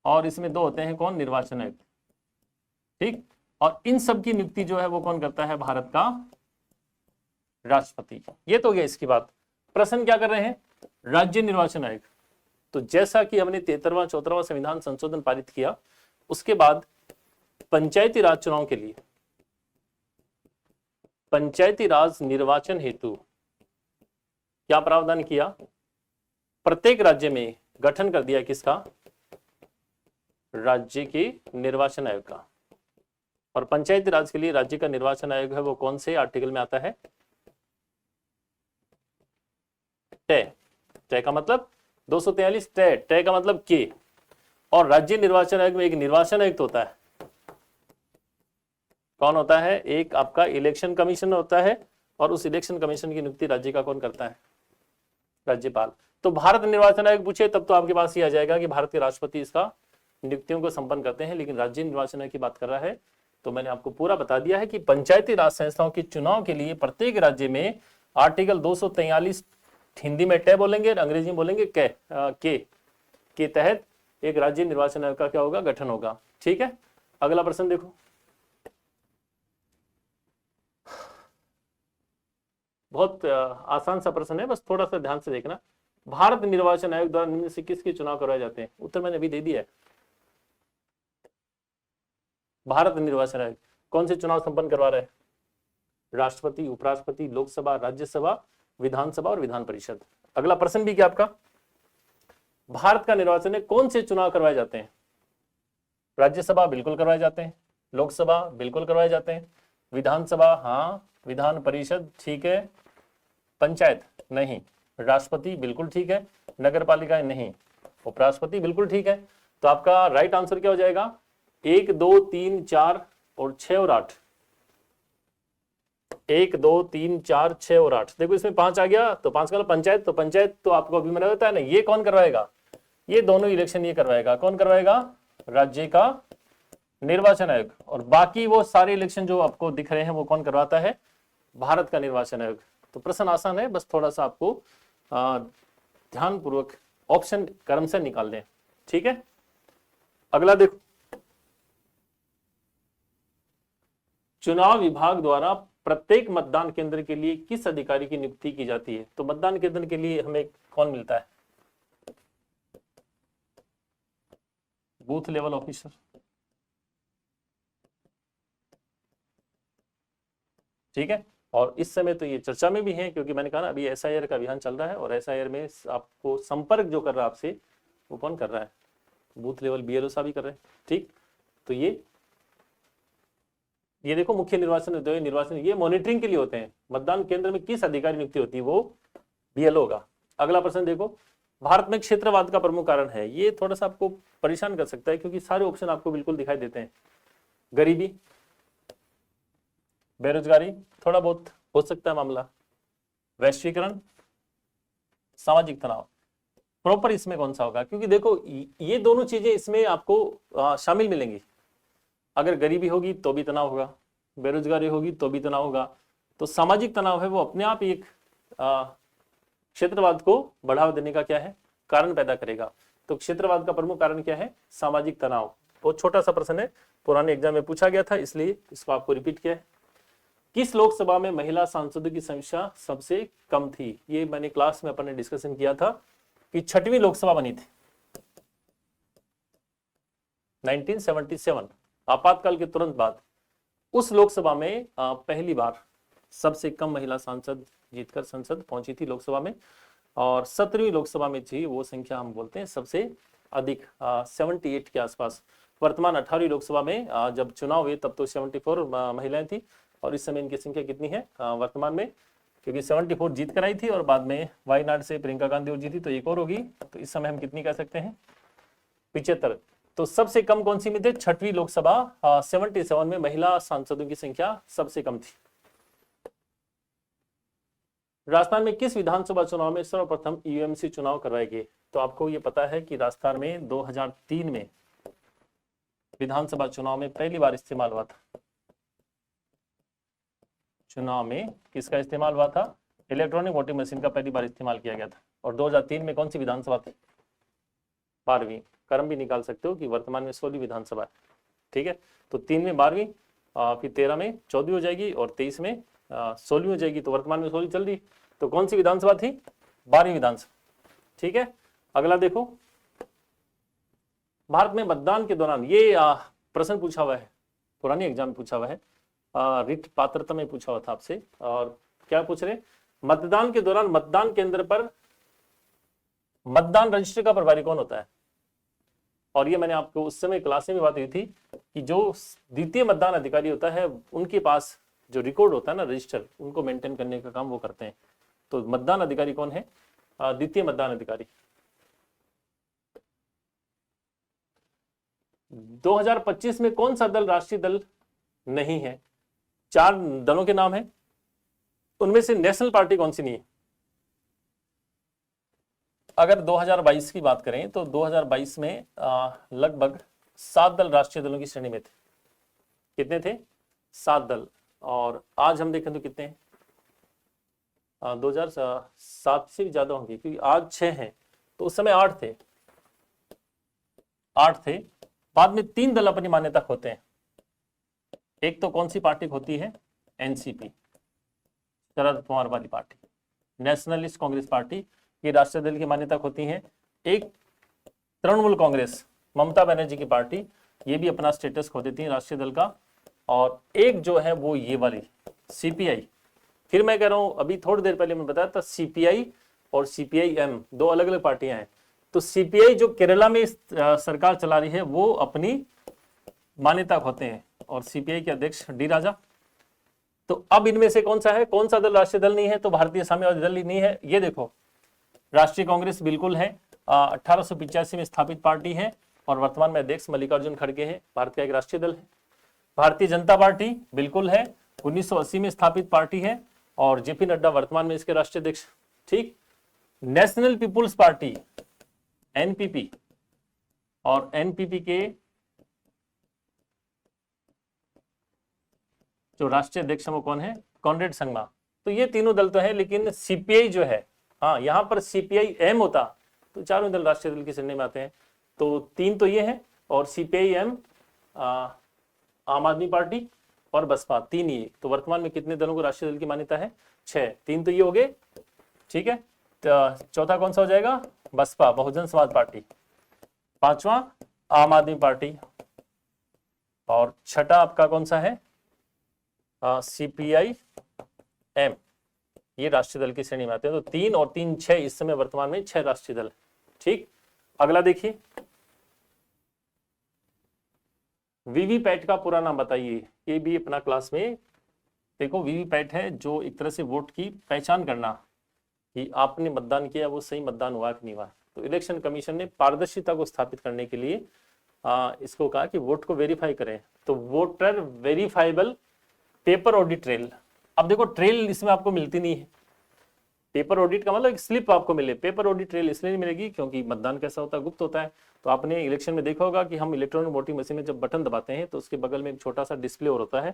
और इसमें दो होते हैं कौन? निर्वाचन आयुक्त। ठीक, और इन सब की नियुक्ति जो है वो कौन करता है? भारत का राष्ट्रपति। ये तो हो गया इसकी बात। प्रश्न क्या कर रहे हैं, राज्य निर्वाचन आयोग। तो जैसा कि हमने 73वां 74वां संविधान संशोधन पारित किया, उसके बाद पंचायती राज चुनाव के लिए पंचायती राज निर्वाचन हेतु क्या प्रावधान किया, प्रत्येक राज्य में गठन कर दिया किसका, राज्य के निर्वाचन आयोग का। और पंचायती राज के लिए राज्य का निर्वाचन आयोग है वो कौन से आर्टिकल में आता है, तय। तय का मतलब 243, तय, तय का मतलब के। और राज्य निर्वाचन आयोग में एक निर्वाचन आयुक्त होता है। कौन होता है, एक आपका इलेक्शन कमीशन होता है, और उस इलेक्शन कमीशन की नियुक्ति राज्य का कौन करता है, राज्यपाल। तो भारत निर्वाचन आयोग पूछे तब तो आपके पास ये आ जाएगा कि भारत के राष्ट्रपति इसका नियुक्तियों को संपन्न करते हैं, लेकिन राज्य निर्वाचन आयोग की बात कर रहा है। तो मैंने आपको पूरा बता दिया है कि पंचायती राज संस्थाओं के चुनाव के लिए प्रत्येक राज्य में आर्टिकल 243 हिंदी में तय बोलेंगे और अंग्रेजी में बोलेंगे के तहत एक राज्य निर्वाचन आयोग का क्या होगा, गठन होगा। ठीक है, अगला प्रश्न देखो, बहुत आसान सा प्रश्न है, बस थोड़ा सा ध्यान से देखना। भारत निर्वाचन आयोग द्वारा निम्न से किसके चुनाव करवाए जाते हैं, उत्तर मैंने अभी दे दिया है। भारत निर्वाचन आयोग कौन से चुनाव संपन्न करवा रहा है, राष्ट्रपति, उपराष्ट्रपति, लोकसभा, राज्यसभा, विधानसभा और विधान परिषद। अगला प्रश्न भी क्या आपका, भारत का निर्वाचन में कौन से चुनाव करवाए जाते हैं, राज्यसभा बिल्कुल करवाए जाते हैं, लोकसभा बिल्कुल करवाए जाते हैं, विधानसभा हाँ, विधान परिषद ठीक है, पंचायत नहीं, राष्ट्रपति बिल्कुल ठीक है, नगर पालिकाएं नहीं, उपराष्ट्रपति बिल्कुल ठीक है। तो आपका राइट आंसर क्या हो जाएगा, 1 2 3 4 और 6 और 8। 1 2 3 4 6 और 8। देखो इसमें 5 आ गया, तो 5 का पंचायत, तो पंचायत तो आपको अभी मैंने बताया ना, ये कौन करवाएगा, ये दोनों इलेक्शन ये करवाएगा। कौन करवाएगा, राज्य का निर्वाचन आयोग। और बाकी वो सारे इलेक्शन जो आपको दिख रहे हैं वो कौन करवाता है, भारत का निर्वाचन आयोग। तो प्रश्न आसान है, बस थोड़ा सा आपको ध्यान पूर्वक ऑप्शन क्रम से निकाल लें। ठीक है, अगला देखो, चुनाव विभाग द्वारा प्रत्येक मतदान केंद्र के लिए किस अधिकारी की नियुक्ति की जाती है। तो मतदान केंद्र के लिए हमें कौन मिलता है, बूथ लेवल ऑफिसर। ठीक है, और इस समय तो ये चर्चा में भी है, क्योंकि मैंने कहा ना अभी एसआईआर का अभियान चल रहा है, और एसआईआर में आपको संपर्क जो कर रहा है आपसे वो कौन कर रहा है, बूथ लेवल बीएलओ साहब ही कर रहे हैं। ठीक, तो ये देखो मुख्य निर्वाचन अधिकारी निर्वाचन ये मॉनिटरिंग के लिए होते हैं। मतदान केंद्र में किस अधिकारी नियुक्ति होती है, वो बीएलओ का। अगला प्रश्न देखो, भारत में क्षेत्रवाद का प्रमुख कारण है। ये थोड़ा सा आपको परेशान कर सकता है, क्योंकि सारे ऑप्शन आपको बिल्कुल दिखाई देते हैं। गरीबी, बेरोजगारी, थोड़ा बहुत हो सकता है मामला, वैश्वीकरण, सामाजिक तनाव। प्रॉपर इसमें कौन सा होगा, क्योंकि देखो ये दोनों चीजें इसमें आपको शामिल मिलेंगी। अगर गरीबी होगी तो भी तनाव होगा, बेरोजगारी होगी तो भी तनाव होगा। तो सामाजिक तनाव है वो अपने आप एक क्षेत्रवाद को बढ़ावा देने का क्या है, कारण पैदा करेगा। तो क्षेत्रवाद का प्रमुख कारण क्या है, सामाजिक तनाव। बहुत छोटा सा प्रश्न है, पुराने एग्जाम में पूछा गया था, इसलिए इसको आपको रिपीट किया है। किस लोकसभा में महिला सांसदों की संख्या सबसे कम थी। ये मैंने क्लास में अपन ने डिस्कशन किया था कि 6वीं लोकसभा बनी थी 1977, आपातकाल के तुरंत बाद। उस लोकसभा में पहली बार सबसे कम महिला सांसद जीतकर संसद पहुंची थी लोकसभा में, और 17वीं लोकसभा में थी वो संख्या हम बोलते हैं सबसे अधिक 78 के आसपास। वर्तमान 18वीं लोकसभा में जब चुनाव हुए तब तो 74 महिलाएं थी, और इस समय इनकी संख्या कितनी है वर्तमान में, क्योंकि 74 जीत कर आई थी और बाद में वायनाड से प्रियंका गांधी और जीती, तो एक और होगी, तो इस समय हम कितनी कह सकते हैं, 75। तो सबसे कम कौन सी में थे, 6वीं लोकसभा 77 में महिला सांसदों की संख्या सबसे कम थी। राजस्थान में किस विधानसभा चुनाव में सर्वप्रथम यूएमसी चुनाव करवाए गए। तो आपको ये पता है कि राजस्थान में 2003 में विधानसभा चुनाव में पहली बार इस्तेमाल हुआ था। चुनाव में किसका इस्तेमाल हुआ था, इलेक्ट्रॉनिक वोटिंग मशीन का पहली बार इस्तेमाल किया गया था। और 2003 में कौन सी विधानसभा थी, 12वीं। क्रम भी निकाल सकते हो कि वर्तमान में 16वीं विधानसभा है। ठीक है, तो 3 में 12वीं, फिर 13 में 14वीं हो जाएगी, और 23 में 16वीं हो जाएगी, तो वर्तमान में 16 चल रही, तो कौन सी विधानसभा थी? 12वीं विधानसभा। ठीक है, अगला देखो, भारत में मतदान के दौरान, ये प्रश्न पूछा हुआ है, पुरानी एग्जाम में पूछा हुआ है, रिट पात्रता में पूछा हुआ था आपसे। और क्या पूछ रहे? मतदान के दौरान मतदान केंद्र पर मतदान रजिस्टर का प्रभारी कौन होता है? और ये मैंने आपको उस समय क्लास में भी बात हुई थी कि जो द्वितीय मतदान अधिकारी होता है उनके पास जो रिकॉर्ड होता है ना, रजिस्टर, उनको मेंटेन करने का काम वो करते हैं। तो मतदान अधिकारी कौन है? द्वितीय मतदान अधिकारी। 2025 में कौन सा दल राष्ट्रीय दल नहीं है? 4 दलों के नाम है, उनमें से नेशनल पार्टी कौन सी नहीं है? अगर 2022 की बात करें तो 2022 में लगभग 7 दल राष्ट्रीय दलों की श्रेणी में थे। कितने थे? 7 दल। और आज हम देखें तो कितने हैं? 2007 से भी ज्यादा होंगे, क्योंकि आज 6 हैं, तो उस समय 8 थे। 8 थे, बाद में 3 दल अपनी मान्यता खोते हैं। एक तो कौन सी पार्टी होती है? एनसीपी, शरद पवार वाली पार्टी, नेशनलिस्ट कांग्रेस पार्टी, ये राष्ट्रीय दल की मान्यता खोती है। एक तृणमूल कांग्रेस, ममता बनर्जी की पार्टी, ये भी अपना स्टेटस खो देती है राष्ट्रीय दल का। और एक जो है वो ये वाली सीपीआई, फिर मैं कह रहा हूं, अभी थोड़ी देर पहले मैं बताया था सीपीआई और सीपीआई-एम 2 अलग अलग पार्टियां हैं। तो सीपीआई जो केरला में सरकार चला रही है वो अपनी मान्यता खोते हैं, और सीपीआई के अध्यक्ष डी राजा। तो अब इनमें से कौन सा है? कौन सा दल राष्ट्रीय दल नहीं है? तो भारतीय साम्यवादी दल ही नहीं है। ये देखो, राष्ट्रीय कांग्रेस बिल्कुल है, 1885 में स्थापित पार्टी है, और वर्तमान में अध्यक्ष मल्लिकार्जुन खड़गे हैं, भारत का एक राष्ट्रीय दल है। भारतीय जनता पार्टी बिल्कुल है, 1980 में स्थापित पार्टी है, और जेपी नड्डा वर्तमान में इसके राष्ट्रीय अध्यक्ष। ठीक। नेशनल पीपुल्स पार्टी एनपीपी, और एनपीपी के जो राष्ट्रीय अध्यक्ष वो कौन है? कॉनरेड संगमा। तो ये तीनों दल तो है, लेकिन सीपीआई जो है, हाँ यहां पर सीपीआई एम होता तो चारों दल राष्ट्रीय दल की श्रेणी में आते हैं। तो 3 तो ये है, और सीपीआई एम, आम आदमी पार्टी और बसपा, 3 ये। तो वर्तमान में कितने दलों को राष्ट्रीय दल की मान्यता है? 6। 3 तो ये हो गए, ठीक है। तो चौथा कौन सा हो जाएगा? बसपा, बहुजन समाज पार्टी। 5वां आम आदमी पार्टी, और छठा आपका कौन सा है? सीपीआई एम, ये राष्ट्रीय दल की श्रेणी में आते हैं। तो 3 और 3 6, इस समय वर्तमान में 6 राष्ट्रीय दल। ठीक। अगला देखिए, वीवीपैट का पूरा नाम बताइए। ये भी अपना क्लास में देखो, वीवीपैट है जो एक तरह से वोट की पहचान करना कि आपने मतदान किया वो सही मतदान हुआ कि नहीं हुआ। तो इलेक्शन कमीशन ने पारदर्शिता को स्थापित करने के लिए इसको कहा कि वोट को वेरीफाई करें। तो voter verifiable paper audit trail. अब देखो, ट्रेल इसमें आपको मिलती नहीं है। पेपर ऑडिट का मतलब एक स्लिप आपको मिले, पेपर ऑडिट ट्रेल इसलिए नहीं मिलेगी क्योंकि मतदान कैसा होता है? गुप्त होता है। तो आपने इलेक्शन में देखा होगा कि हम इलेक्ट्रॉनिक वोटिंग मशीन में जब बटन दबाते हैं तो उसके बगल में एक छोटा सा डिस्प्ले और होता है।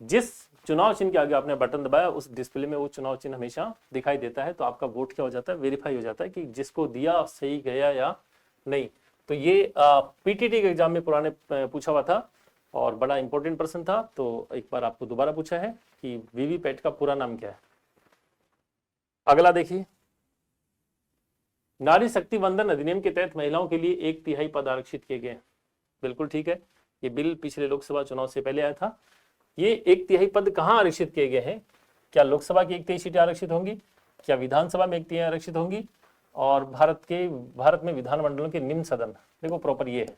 जिस चुनाव चिन्ह के आगे आपने बटन दबाया उस डिस्प्ले में वो चुनाव चिन्ह हमेशा दिखाई देता है। तो आपका वोट क्या हो जाता है? वेरीफाई हो जाता है कि जिसको दिया सही गया या नहीं। तो ये पीटीटी के एग्जाम में पुराने पूछा हुआ था और बड़ा इंपॉर्टेंट प्रश्न था। तो एक बार आपको दोबारा पूछा है कि वीवीपैट का पूरा नाम क्या है। अगला देखिए, नारी शक्ति वंदन अधिनियम के तहत महिलाओं के लिए 1/3 पद आरक्षित किए गए। बिल्कुल ठीक है, ये बिल पिछले लोकसभा चुनाव से पहले आया था। ये 1/3 पद कहाँ आरक्षित किए गए हैं? क्या लोकसभा की 1/3 सीटें आरक्षित होंगी? क्या विधानसभा में 1/3 आरक्षित होंगी? और भारत में विधानमंडलों के निम्न सदन, देखो प्रॉपर ये है,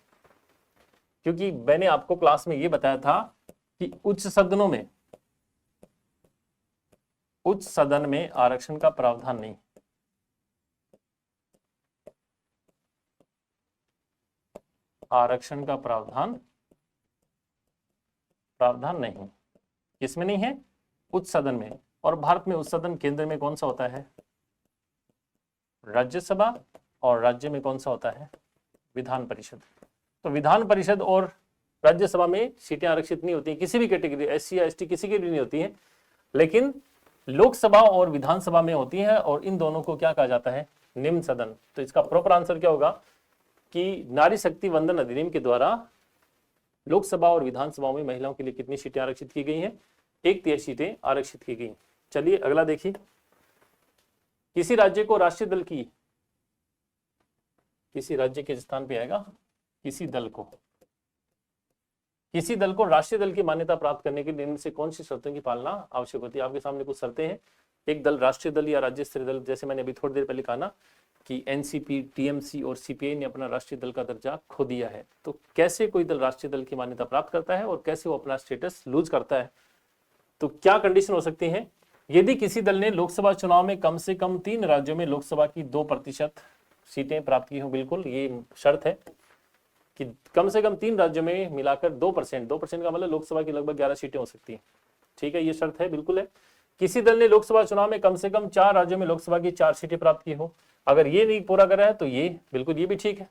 क्योंकि मैंने आपको क्लास में ये बताया था कि उच्च सदन में आरक्षण का प्रावधान नहीं। आरक्षण का प्रावधान नहीं, किसमें नहीं है? उच्च सदन में। और भारत में उच्च सदन केंद्र में कौन सा होता है? राज्यसभा, और राज्य में कौन सा होता है? विधान परिषद। तो विधान परिषद और राज्यसभा में सीटें आरक्षित नहीं होती, किसी भी कैटेगरी, एससी या एसटी किसी की भी नहीं होती है, लेकिन लोकसभा और विधानसभा में होती है। और इन दोनों को क्या कहा जाता है? निम्न सदन। तो इसका प्रॉपर आंसर क्या होगा कि नारी शक्ति वंदन अधिनियम के द्वारा लोकसभा और विधानसभाओं में महिलाओं के लिए कितनी सीटें आरक्षित की गई हैं? 1/3 सीटें आरक्षित की गई। चलिए अगला देखिए, किसी राज्य को राष्ट्रीय दल की, किसी राज्य के स्थान पे आएगा किसी दल को राष्ट्रीय दल की मान्यता प्राप्त करने के लिए इनमें से कौन सी शर्तों की पालना आवश्यक होती है। आपके सामने कुछ शर्तें हैं। एक दल राष्ट्रीय दल या राज्य स्तरीय दल, जैसे मैंने अभी थोड़ी देर पहले कहा ना कि एनसीपी, टीएमसी और सीपीआई ने अपना राष्ट्रीय दल का दर्जा खो दिया है। तो कैसे कोई दल राष्ट्रीय दल की मान्यता प्राप्त करता है और कैसे वो अपना स्टेटस लूज करता है, तो क्या कंडीशन हो सकती है। यदि किसी दल ने लोकसभा चुनाव में कम से कम 3 राज्यों में लोकसभा की 2% सीटें प्राप्त की हो, बिल्कुल ये शर्त है कि कम से कम 3 राज्यों में मिलाकर 2% का मतलब लोकसभा की लगभग 11 सीटें हो सकती हैं। ठीक है, ये शर्त है, बिल्कुल है। किसी दल ने लोकसभा चुनाव में कम से कम 4 राज्यों में लोकसभा की 4 सीटें प्राप्त की हो, अगर ये नहीं पूरा कर रहा है तो ये बिल्कुल, ये भी ठीक है।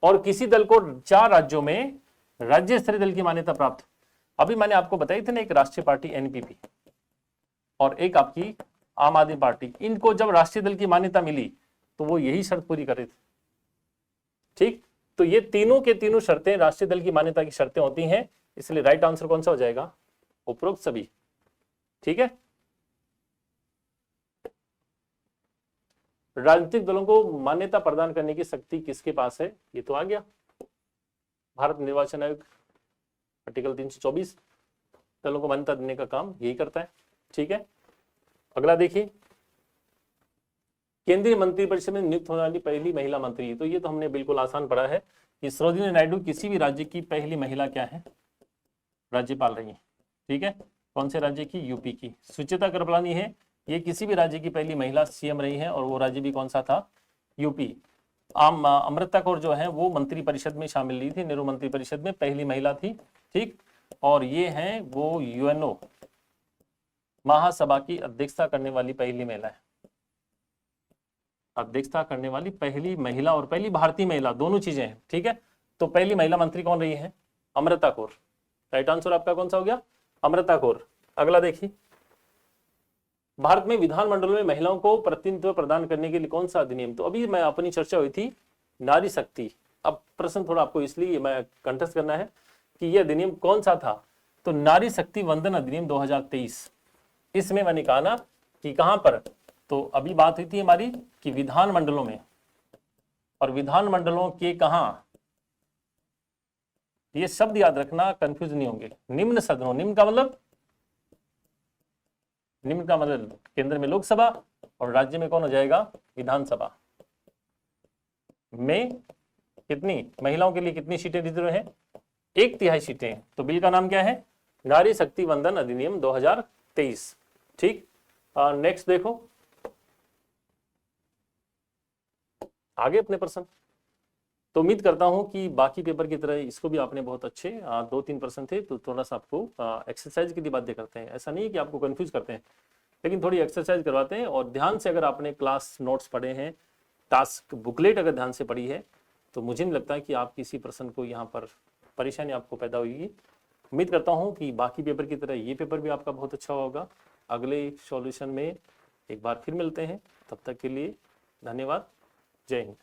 और किसी दल को 4 राज्यों में राज्य स्तरीय दल की मान्यता प्राप्त, अभी मैंने आपको बताई थी ना, एक राष्ट्रीय पार्टी एनपीपी और एक आपकी आम आदमी पार्टी, इनको जब राष्ट्रीय दल की मान्यता मिली तो वो यही शर्त पूरी कर रहे थे। ठीक, तो ये तीनों के तीनों शर्तें राष्ट्रीय दल की मान्यता की शर्तें होती हैं, इसलिए राइट आंसर कौन सा हो जाएगा, उपरोक्त सभी। ठीक है, राजनीतिक दलों को मान्यता प्रदान करने की शक्ति किसके पास है, ये तो आ गया, भारत निर्वाचन आयोग आर्टिकल 324 दलों को मान्यता देने का काम यही करता है। ठीक है, अगला देखिए, केंद्रीय मंत्रिपरिषद में नियुक्त होने वाली पहली महिला मंत्री, तो ये तो हमने बिल्कुल आसान पढ़ा है कि सरोजिनी नायडू किसी भी राज्य की पहली महिला क्या है, राज्यपाल रही है। ठीक है, कौन से राज्य की, यूपी की। सुचित्रा कृपलानी है, ये किसी भी राज्य की पहली महिला सीएम रही है और वो राज्य भी कौन सा था, यूपी। अमृता कौर जो है वो मंत्री परिषद में शामिल नहीं थी, नेहरू मंत्री परिषद में पहली महिला थी। ठीक, और ये हैं वो यूएनओ महासभा की अध्यक्षता करने वाली पहली महिला है, अध्यक्षता करने वाली पहली महिला और पहली भारतीय महिला, दोनों चीजें हैं। ठीक है, तो पहली महिला मंत्री कौन रही है, अमृता कौर। राइट आंसर आपका कौन सा हो गया, अमृता कौर। अगला देखिए, भारत में विधानमंडलों में महिलाओं को प्रतिनिधित्व प्रदान करने के लिए कौन सा अधिनियम, तो अभी मैं अपनी चर्चा हुई थी नारी शक्ति। अब प्रश्न थोड़ा आपको इसलिए मैं कंठस्थ करना है कि यह अधिनियम कौन सा था, तो नारी शक्ति वंदन अधिनियम 2023। इसमें मैंने कहा ना कि कहां पर, तो अभी बात हुई थी हमारी कि विधानमंडलों में, और विधानमंडलों के कहां, ये शब्द याद रखना, कंफ्यूज नहीं होंगे। निम्न सदनों, निम्न का मतलब केंद्र में लोकसभा और राज्य में कौन हो जाएगा, विधानसभा में कितनी महिलाओं के लिए कितनी सीटें रिजर्व है, 1/3 सीटें। तो बिल का नाम क्या है, नारी शक्ति वंदन अधिनियम 2023। ठीक, नेक्स्ट देखो आगे अपने प्रश्न। तो उम्मीद करता हूं कि बाकी पेपर की तरह इसको भी आपने बहुत अच्छे 2-3 प्रश्न थे, तो थोड़ा सा आपको एक्सरसाइज की बातें करते हैं। ऐसा नहीं है कि आपको कंफ्यूज करते हैं, लेकिन थोड़ी एक्सरसाइज करवाते हैं। और ध्यान से अगर आपने क्लास नोट्स पढ़े हैं, टास्क बुकलेट अगर ध्यान से पढ़ी है, तो मुझे नहीं लगता कि आप किसी प्रश्न को यहाँ पर परेशानी आपको पैदा होगी। उम्मीद करता हूँ कि बाकी पेपर की तरह ये पेपर भी आपका बहुत अच्छा होगा। अगले सॉल्यूशन में एक बार फिर मिलते हैं, तब तक के लिए धन्यवाद। जय हिंद।